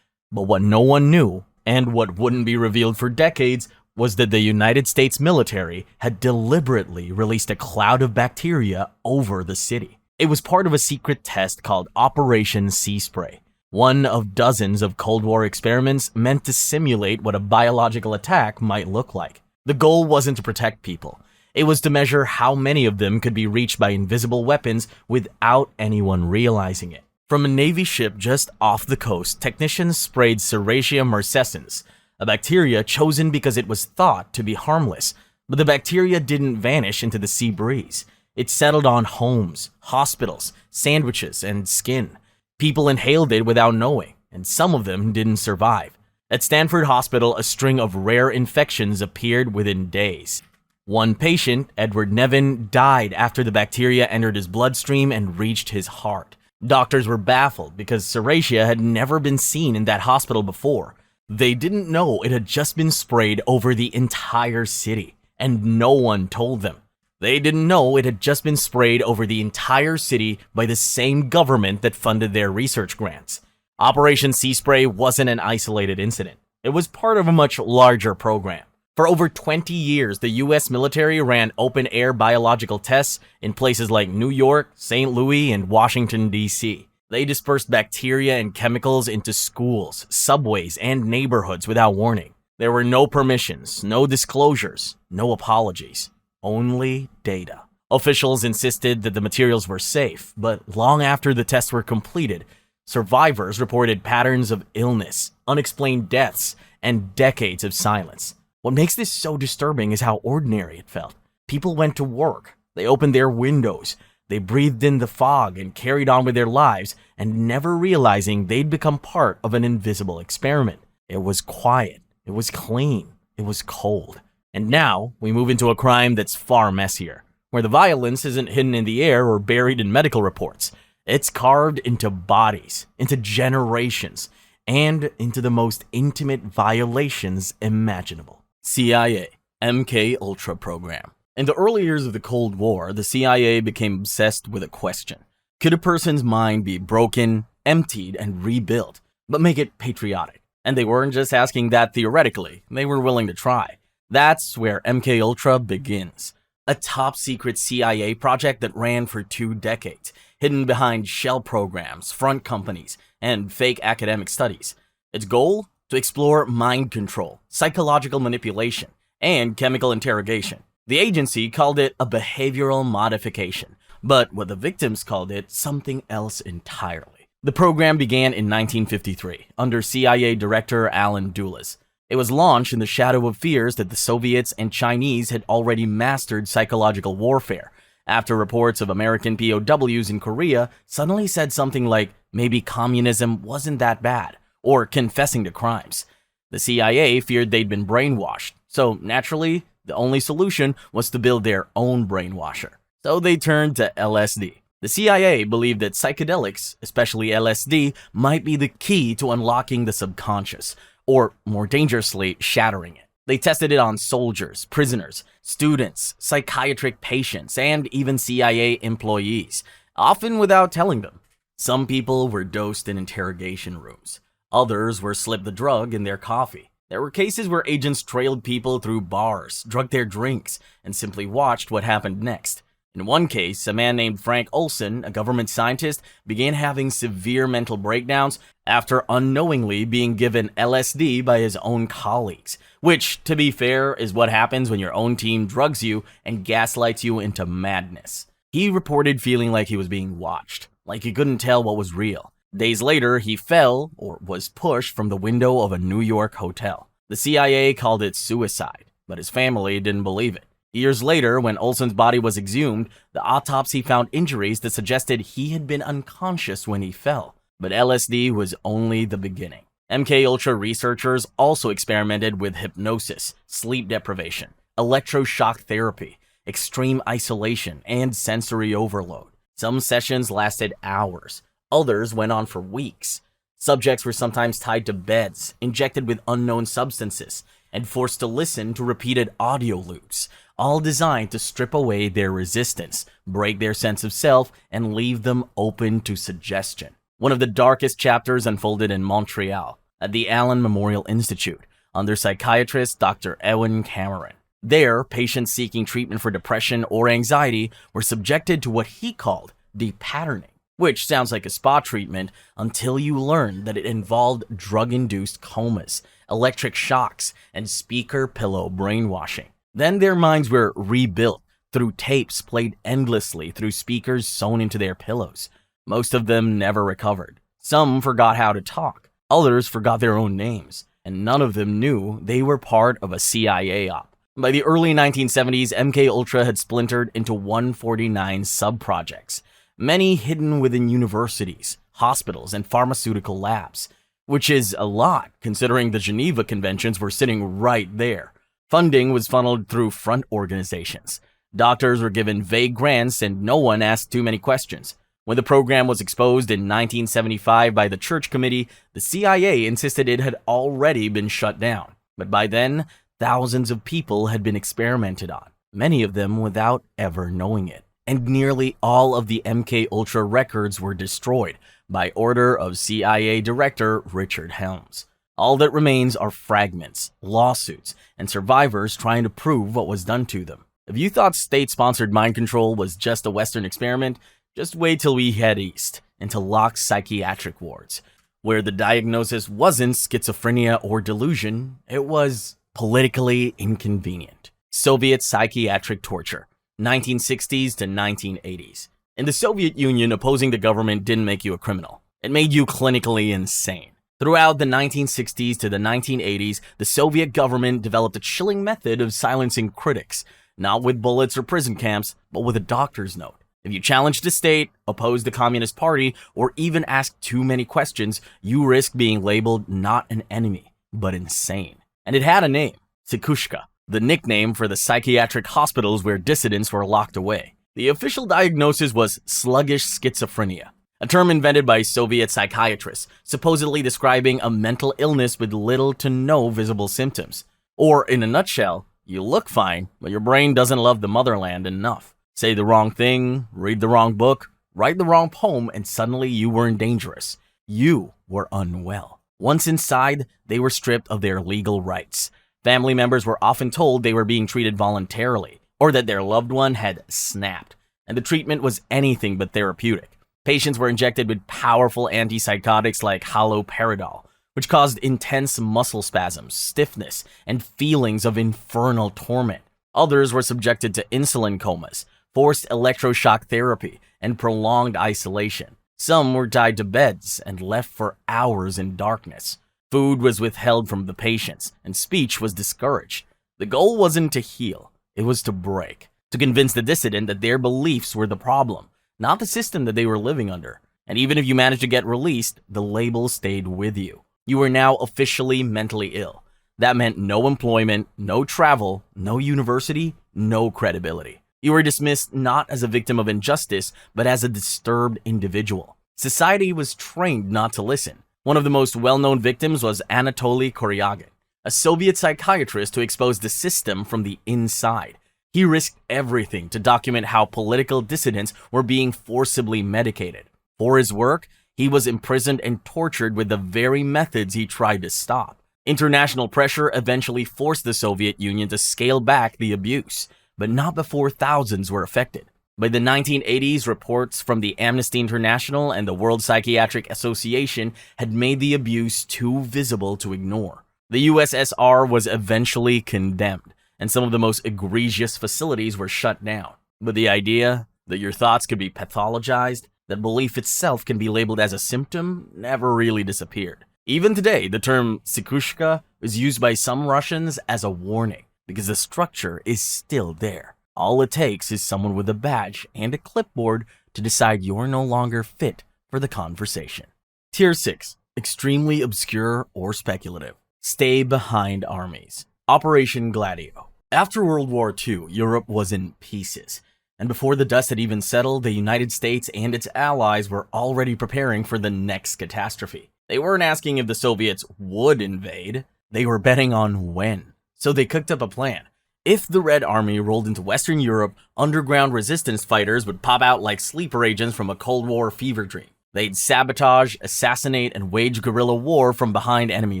But what no one knew, and what wouldn't be revealed for decades, was that the United States military had deliberately released a cloud of bacteria over the city. It was part of a secret test called Operation Sea Spray, one of dozens of Cold War experiments meant to simulate what a biological attack might look like. The goal wasn't to protect people. It was to measure how many of them could be reached by invisible weapons without anyone realizing it. From a Navy ship just off the coast, technicians sprayed Serratia marcescens, a bacteria chosen because it was thought to be harmless. But the bacteria didn't vanish into the sea breeze. It settled on homes, hospitals, sandwiches, and skin. People inhaled it without knowing, and some of them didn't survive. At Stanford Hospital, a string of rare infections appeared within days. One patient, Edward Nevin, died after the bacteria entered his bloodstream and reached his heart. Doctors were baffled because Serratia had never been seen in that hospital before. They didn't know it had just been sprayed over the entire city, and no one told them. They didn't know it had just been sprayed over the entire city by the same government that funded their research grants. Operation Sea Spray wasn't an isolated incident. It was part of a much larger program. For over 20 years, the US military ran open-air biological tests in places like New York, St. Louis, and Washington, D.C. They dispersed bacteria and chemicals into schools, subways, and neighborhoods without warning. There were no permissions, no disclosures, no apologies. Only data. Officials insisted that the materials were safe, but long after the tests were completed, survivors reported patterns of illness, unexplained deaths, and decades of silence. What makes this so disturbing is how ordinary it felt. People went to work, they opened their windows, they breathed in the fog and carried on with their lives, and never realizing they'd become part of an invisible experiment. It was quiet, it was clean, it was cold. And now, we move into a crime that's far messier, where the violence isn't hidden in the air or buried in medical reports. It's carved into bodies, into generations, and into the most intimate violations imaginable. CIA, MKUltra Program. In the early years of the Cold War, the CIA became obsessed with a question. Could a person's mind be broken, emptied, and rebuilt, but make it patriotic? And they weren't just asking that theoretically, they were willing to try. That's where MKUltra begins. A top-secret CIA project that ran for 2 decades, hidden behind shell programs, front companies, and fake academic studies. Its goal? To explore mind control, psychological manipulation, and chemical interrogation. The agency called it a behavioral modification, but what the victims called it something else entirely. The program began in 1953 under CIA Director Alan Dulles. It was launched in the shadow of fears that the Soviets and Chinese had already mastered psychological warfare, after reports of American POWs in Korea suddenly said something like maybe communism wasn't that bad, or confessing to crimes. The CIA feared they'd been brainwashed, so naturally, the only solution was to build their own brainwasher. So they turned to LSD. The CIA believed that psychedelics, especially LSD, might be the key to unlocking the subconscious, or more dangerously, shattering it. They tested it on soldiers, prisoners, students, psychiatric patients, and even CIA employees, often without telling them. Some people were dosed in interrogation rooms. Others were slipped the drug in their coffee. There were cases where agents trailed people through bars, drugged their drinks, and simply watched what happened next. In one case, a man named Frank Olson, a government scientist, began having severe mental breakdowns after unknowingly being given LSD by his own colleagues, which, to be fair, is what happens when your own team drugs you and gaslights you into madness. He reported feeling like he was being watched, like he couldn't tell what was real. Days later, he fell, or was pushed, from the window of a New York hotel. The CIA called it suicide, but his family didn't believe it. Years later, when Olson's body was exhumed, the autopsy found injuries that suggested he had been unconscious when he fell. But LSD was only the beginning. MKUltra researchers also experimented with hypnosis, sleep deprivation, electroshock therapy, extreme isolation, and sensory overload. Some sessions lasted hours. Others went on for weeks. Subjects were sometimes tied to beds, injected with unknown substances, and forced to listen to repeated audio loops, all designed to strip away their resistance, break their sense of self, and leave them open to suggestion. One of the darkest chapters unfolded in Montreal, at the Allen Memorial Institute, under psychiatrist Dr. Ewan Cameron. There, patients seeking treatment for depression or anxiety were subjected to what he called depatterning, which sounds like a spa treatment until you learn that it involved drug-induced comas, electric shocks, and speaker pillow brainwashing. Then their minds were rebuilt through tapes played endlessly through speakers sewn into their pillows. Most of them never recovered. Some forgot how to talk. Others forgot their own names. And none of them knew they were part of a CIA op. By the early 1970s, MKUltra had splintered into 149 sub-projects, many hidden within universities, hospitals, and pharmaceutical labs, which is a lot considering the Geneva Conventions were sitting right there. Funding was funneled through front organizations. Doctors were given vague grants and no one asked too many questions. When the program was exposed in 1975 by the Church Committee, the CIA insisted it had already been shut down. But by then, thousands of people had been experimented on, many of them without ever knowing it. And nearly all of the MKUltra records were destroyed by order of CIA Director Richard Helms. All that remains are fragments, lawsuits, and survivors trying to prove what was done to them. If you thought state-sponsored mind control was just a Western experiment, just wait till we head east, into locked psychiatric wards, where the diagnosis wasn't schizophrenia or delusion, it was politically inconvenient. Soviet psychiatric torture, 1960s to 1980s. In the Soviet Union, opposing the government didn't make you a criminal. It made you clinically insane. Throughout the 1960s to the 1980s, the Soviet government developed a chilling method of silencing critics, not with bullets or prison camps, but with a doctor's note. If you challenged the state, opposed the Communist Party, or even asked too many questions, you risked being labeled not an enemy, but insane. And it had a name, Psikhushka, the nickname for the psychiatric hospitals where dissidents were locked away. The official diagnosis was sluggish schizophrenia, a term invented by Soviet psychiatrists, supposedly describing a mental illness with little to no visible symptoms. Or, in a nutshell, you look fine, but your brain doesn't love the motherland enough. Say the wrong thing, read the wrong book, write the wrong poem, and suddenly you weren't dangerous. You were unwell. Once inside, they were stripped of their legal rights. Family members were often told they were being treated voluntarily, or that their loved one had snapped, and the treatment was anything but therapeutic. Patients were injected with powerful antipsychotics like haloperidol, which caused intense muscle spasms, stiffness, and feelings of infernal torment. Others were subjected to insulin comas, forced electroshock therapy, and prolonged isolation. Some were tied to beds and left for hours in darkness. Food was withheld from the patients, and speech was discouraged. The goal wasn't to heal, it was to break, to convince the dissident that their beliefs were the problem, not the system that they were living under. And even if you managed to get released, the label stayed with you. You were now officially mentally ill. That meant no employment, no travel, no university, no credibility. You were dismissed not as a victim of injustice, but as a disturbed individual. Society was trained not to listen. One of the most well-known victims was Anatoly Koryagin, a Soviet psychiatrist who exposed the system from the inside. He risked everything to document how political dissidents were being forcibly medicated. For his work, he was imprisoned and tortured with the very methods he tried to stop. International pressure eventually forced the Soviet Union to scale back the abuse, but not before thousands were affected. By the 1980s, reports from the Amnesty International and the World Psychiatric Association had made the abuse too visible to ignore. The USSR was eventually condemned, and some of the most egregious facilities were shut down. But the idea that your thoughts could be pathologized, that belief itself can be labeled as a symptom, never really disappeared. Even today, the term psikhushka is used by some Russians as a warning, because the structure is still there. All it takes is someone with a badge and a clipboard to decide you're no longer fit for the conversation. Tier 6. Extremely obscure or speculative. Stay behind armies. Operation Gladio. After World War II, Europe was in pieces. And before the dust had even settled, the United States and its allies were already preparing for the next catastrophe. They weren't asking if the Soviets would invade, they were betting on when. So they cooked up a plan. If the Red Army rolled into Western Europe, underground resistance fighters would pop out like sleeper agents from a Cold War fever dream. They'd sabotage, assassinate, and wage guerrilla war from behind enemy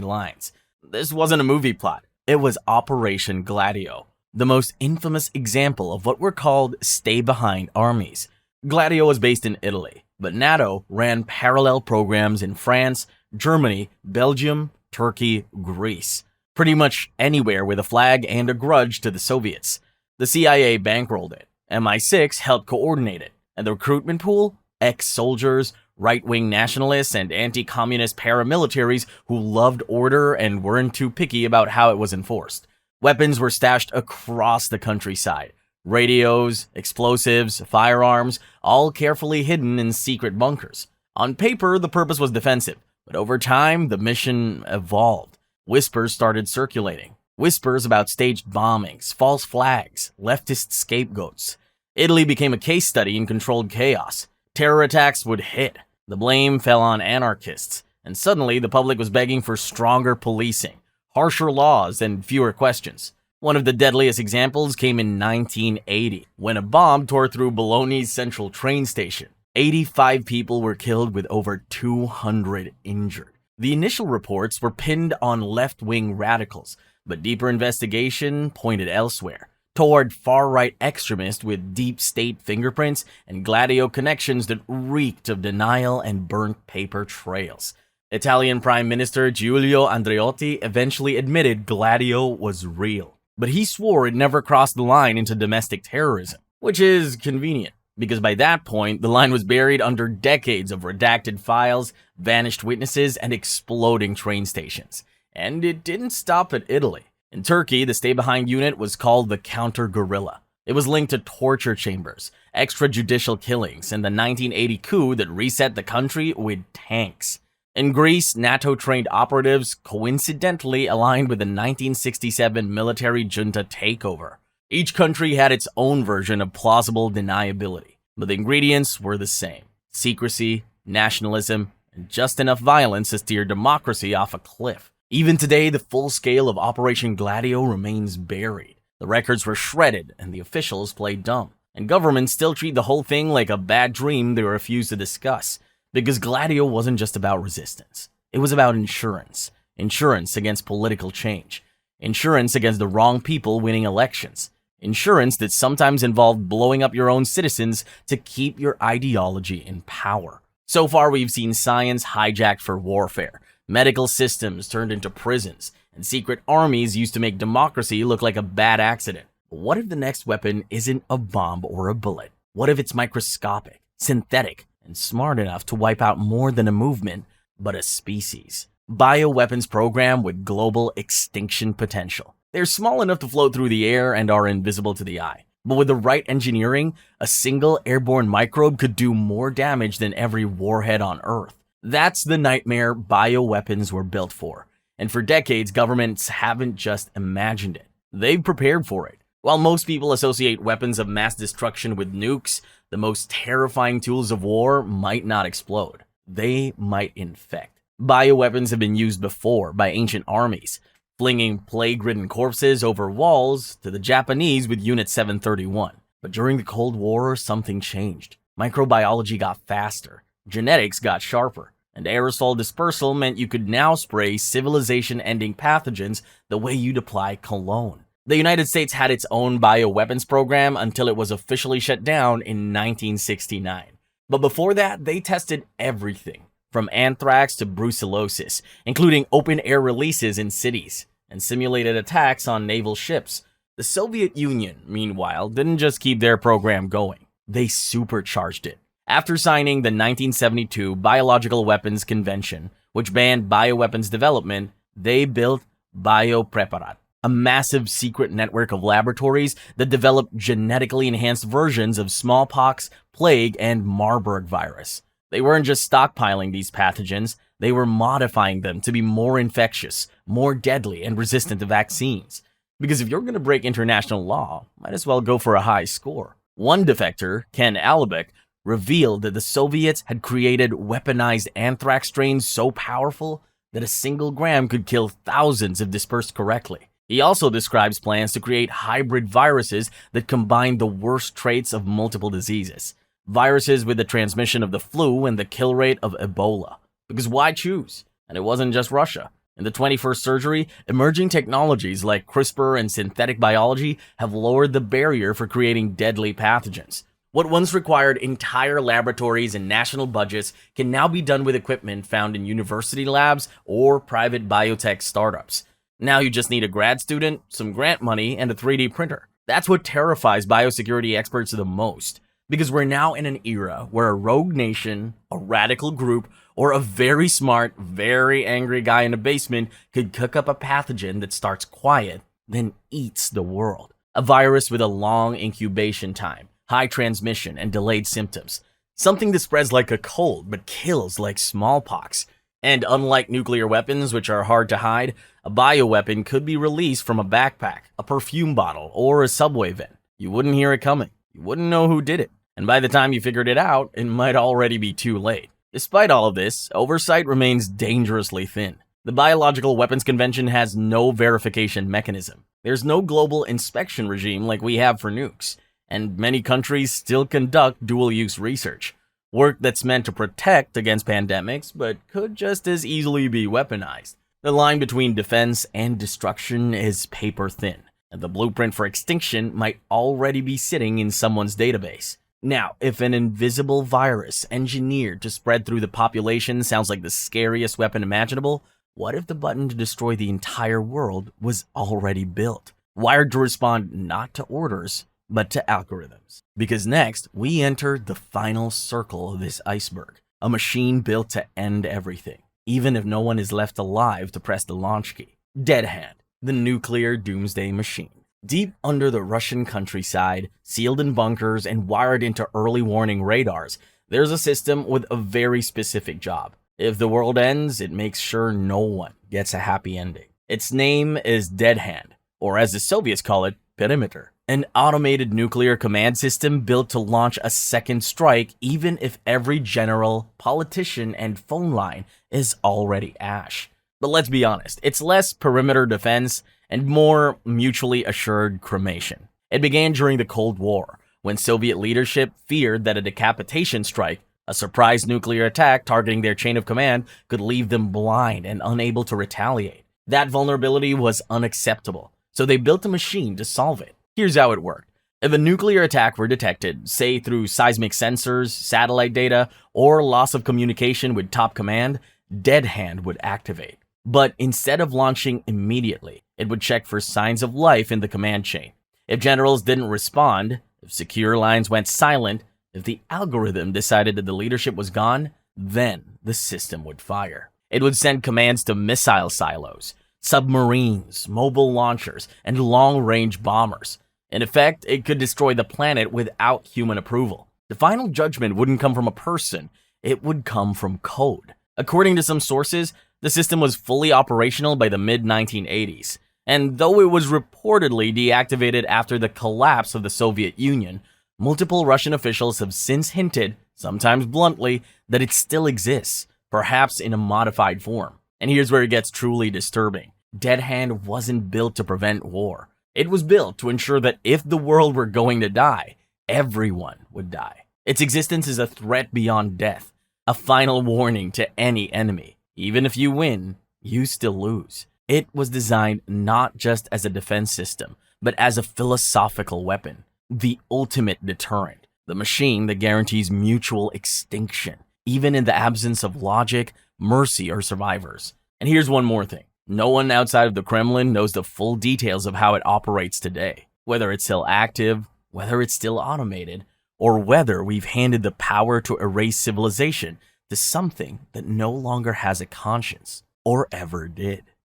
lines. This wasn't a movie plot. It was Operation Gladio, the most infamous example of what were called stay-behind armies. Gladio was based in Italy, but NATO ran parallel programs in France, Germany, Belgium, Turkey, Greece. Pretty much anywhere with a flag and a grudge to the Soviets. The CIA bankrolled it, MI6 helped coordinate it, and the recruitment pool? Ex-soldiers, right-wing nationalists, and anti-communist paramilitaries who loved order and weren't too picky about how it was enforced. Weapons were stashed across the countryside. Radios, explosives, firearms, all carefully hidden in secret bunkers. On paper, the purpose was defensive, but over time, the mission evolved. Whispers started circulating. Whispers about staged bombings, false flags, leftist scapegoats. Italy became a case study in controlled chaos. Terror attacks would hit. The blame fell on anarchists. And suddenly, the public was begging for stronger policing, harsher laws, and fewer questions. One of the deadliest examples came in 1980, when a bomb tore through Bologna's central train station. 85 people were killed with over 200 injured. The initial reports were pinned on left-wing radicals, but deeper investigation pointed elsewhere, toward far-right extremists with deep state fingerprints and Gladio connections that reeked of denial and burnt paper trails. Italian Prime Minister Giulio Andreotti eventually admitted Gladio was real, but he swore it never crossed the line into domestic terrorism, which is convenient, because by that point, the line was buried under decades of redacted files, vanished witnesses, and exploding train stations. And it didn't stop at Italy. In Turkey, the stay-behind unit was called the counter-guerrilla. It was linked to torture chambers, extrajudicial killings, and the 1980 coup that reset the country with tanks. In Greece, NATO-trained operatives coincidentally aligned with the 1967 military junta takeover. Each country had its own version of plausible deniability, but the ingredients were the same: secrecy, nationalism, and just enough violence to steer democracy off a cliff. Even today, the full scale of Operation Gladio remains buried. The records were shredded and the officials played dumb. And governments still treat the whole thing like a bad dream they refuse to discuss. Because Gladio wasn't just about resistance. It was about insurance. Insurance against political change. Insurance against the wrong people winning elections. Insurance that sometimes involved blowing up your own citizens to keep your ideology in power. So far, we've seen science hijacked for warfare, medical systems turned into prisons, and secret armies used to make democracy look like a bad accident. But what if the next weapon isn't a bomb or a bullet? What if it's microscopic, synthetic, and smart enough to wipe out more than a movement, but a species? Bioweapons program with global extinction potential. They're small enough to float through the air and are invisible to the eye. But with the right engineering, a single airborne microbe could do more damage than every warhead on Earth. That's the nightmare bioweapons were built for. And for decades, governments haven't just imagined it. They've prepared for it. While most people associate weapons of mass destruction with nukes, the most terrifying tools of war might not explode. They might infect. Bioweapons have been used before by ancient armies, flinging plague-ridden corpses over walls to the Japanese with Unit 731. But during the Cold War, something changed. Microbiology got faster, genetics got sharper, and aerosol dispersal meant you could now spray civilization-ending pathogens the way you'd apply cologne. The United States had its own bioweapons program until it was officially shut down in 1969. But before that, they tested everything, from anthrax to brucellosis, including open-air releases in cities, and simulated attacks on naval ships. The Soviet Union, meanwhile, didn't just keep their program going, they supercharged it. After signing the 1972 Biological Weapons Convention, which banned bioweapons development, they built Biopreparat, a massive secret network of laboratories that developed genetically enhanced versions of smallpox, plague, and Marburg virus. They weren't just stockpiling these pathogens, they were modifying them to be more infectious, more deadly, and resistant to vaccines. Because if you're going to break international law, might as well go for a high score. One defector, Ken Alibek, revealed that the Soviets had created weaponized anthrax strains so powerful that a single gram could kill thousands if dispersed correctly. He also describes plans to create hybrid viruses that combine the worst traits of multiple diseases. Viruses with the transmission of the flu and the kill rate of Ebola. Because why choose? And it wasn't just Russia. In the 21st century, emerging technologies like CRISPR and synthetic biology have lowered the barrier for creating deadly pathogens. What once required entire laboratories and national budgets can now be done with equipment found in university labs or private biotech startups. Now you just need a grad student, some grant money, and a 3D printer. That's what terrifies biosecurity experts the most, because we're now in an era where a rogue nation, a radical group, or a very smart, very angry guy in a basement could cook up a pathogen that starts quiet, then eats the world. A virus with a long incubation time, high transmission, and delayed symptoms. Something that spreads like a cold but kills like smallpox. And unlike nuclear weapons, which are hard to hide, a bioweapon could be released from a backpack, a perfume bottle, or a subway vent. You wouldn't hear it coming. You wouldn't know who did it. And by the time you figured it out, it might already be too late. Despite all of this, oversight remains dangerously thin. The Biological Weapons Convention has no verification mechanism. There's no global inspection regime like we have for nukes. And many countries still conduct dual-use research. Work that's meant to protect against pandemics, but could just as easily be weaponized. The line between defense and destruction is paper thin, and the blueprint for extinction might already be sitting in someone's database. Now, if an invisible virus engineered to spread through the population sounds like the scariest weapon imaginable, what if the button to destroy the entire world was already built, wired to respond not to orders, but to algorithms? Because next, we enter the final circle of this iceberg, a machine built to end everything, even if no one is left alive to press the launch key. Dead Hand, the nuclear doomsday machine. Deep under the Russian countryside, sealed in bunkers and wired into early warning radars, there's a system with a very specific job. If the world ends, it makes sure no one gets a happy ending. Its name is Dead Hand, or as the Soviets call it, Perimeter. An automated nuclear command system built to launch a second strike even if every general, politician, and phone line is already ash. But let's be honest, it's less perimeter defense and more mutually assured cremation. It began during the Cold War, when Soviet leadership feared that a decapitation strike, a surprise nuclear attack targeting their chain of command, could leave them blind and unable to retaliate. That vulnerability was unacceptable, so they built a machine to solve it. Here's how it worked. If a nuclear attack were detected, say through seismic sensors, satellite data, or loss of communication with top command, Dead Hand would activate. But instead of launching immediately, it would check for signs of life in the command chain. If generals didn't respond, if secure lines went silent, if the algorithm decided that the leadership was gone, then the system would fire. It would send commands to missile silos, submarines, mobile launchers, and long-range bombers. In effect, it could destroy the planet without human approval. The final judgment wouldn't come from a person, it would come from code. According to some sources, the system was fully operational by the mid-1980s. And though it was reportedly deactivated after the collapse of the Soviet Union, multiple Russian officials have since hinted, sometimes bluntly, that it still exists, perhaps in a modified form. And here's where it gets truly disturbing. Dead Hand wasn't built to prevent war. It was built to ensure that if the world were going to die, everyone would die. Its existence is a threat beyond death, a final warning to any enemy. Even if you win, you still lose. It was designed not just as a defense system, but as a philosophical weapon, the ultimate deterrent, the machine that guarantees mutual extinction, even in the absence of logic, mercy, or survivors. And here's one more thing. No one outside of the Kremlin knows the full details of how it operates today, whether it's still active, whether it's still automated, or whether we've handed the power to erase civilization to something that no longer has a conscience, or ever did.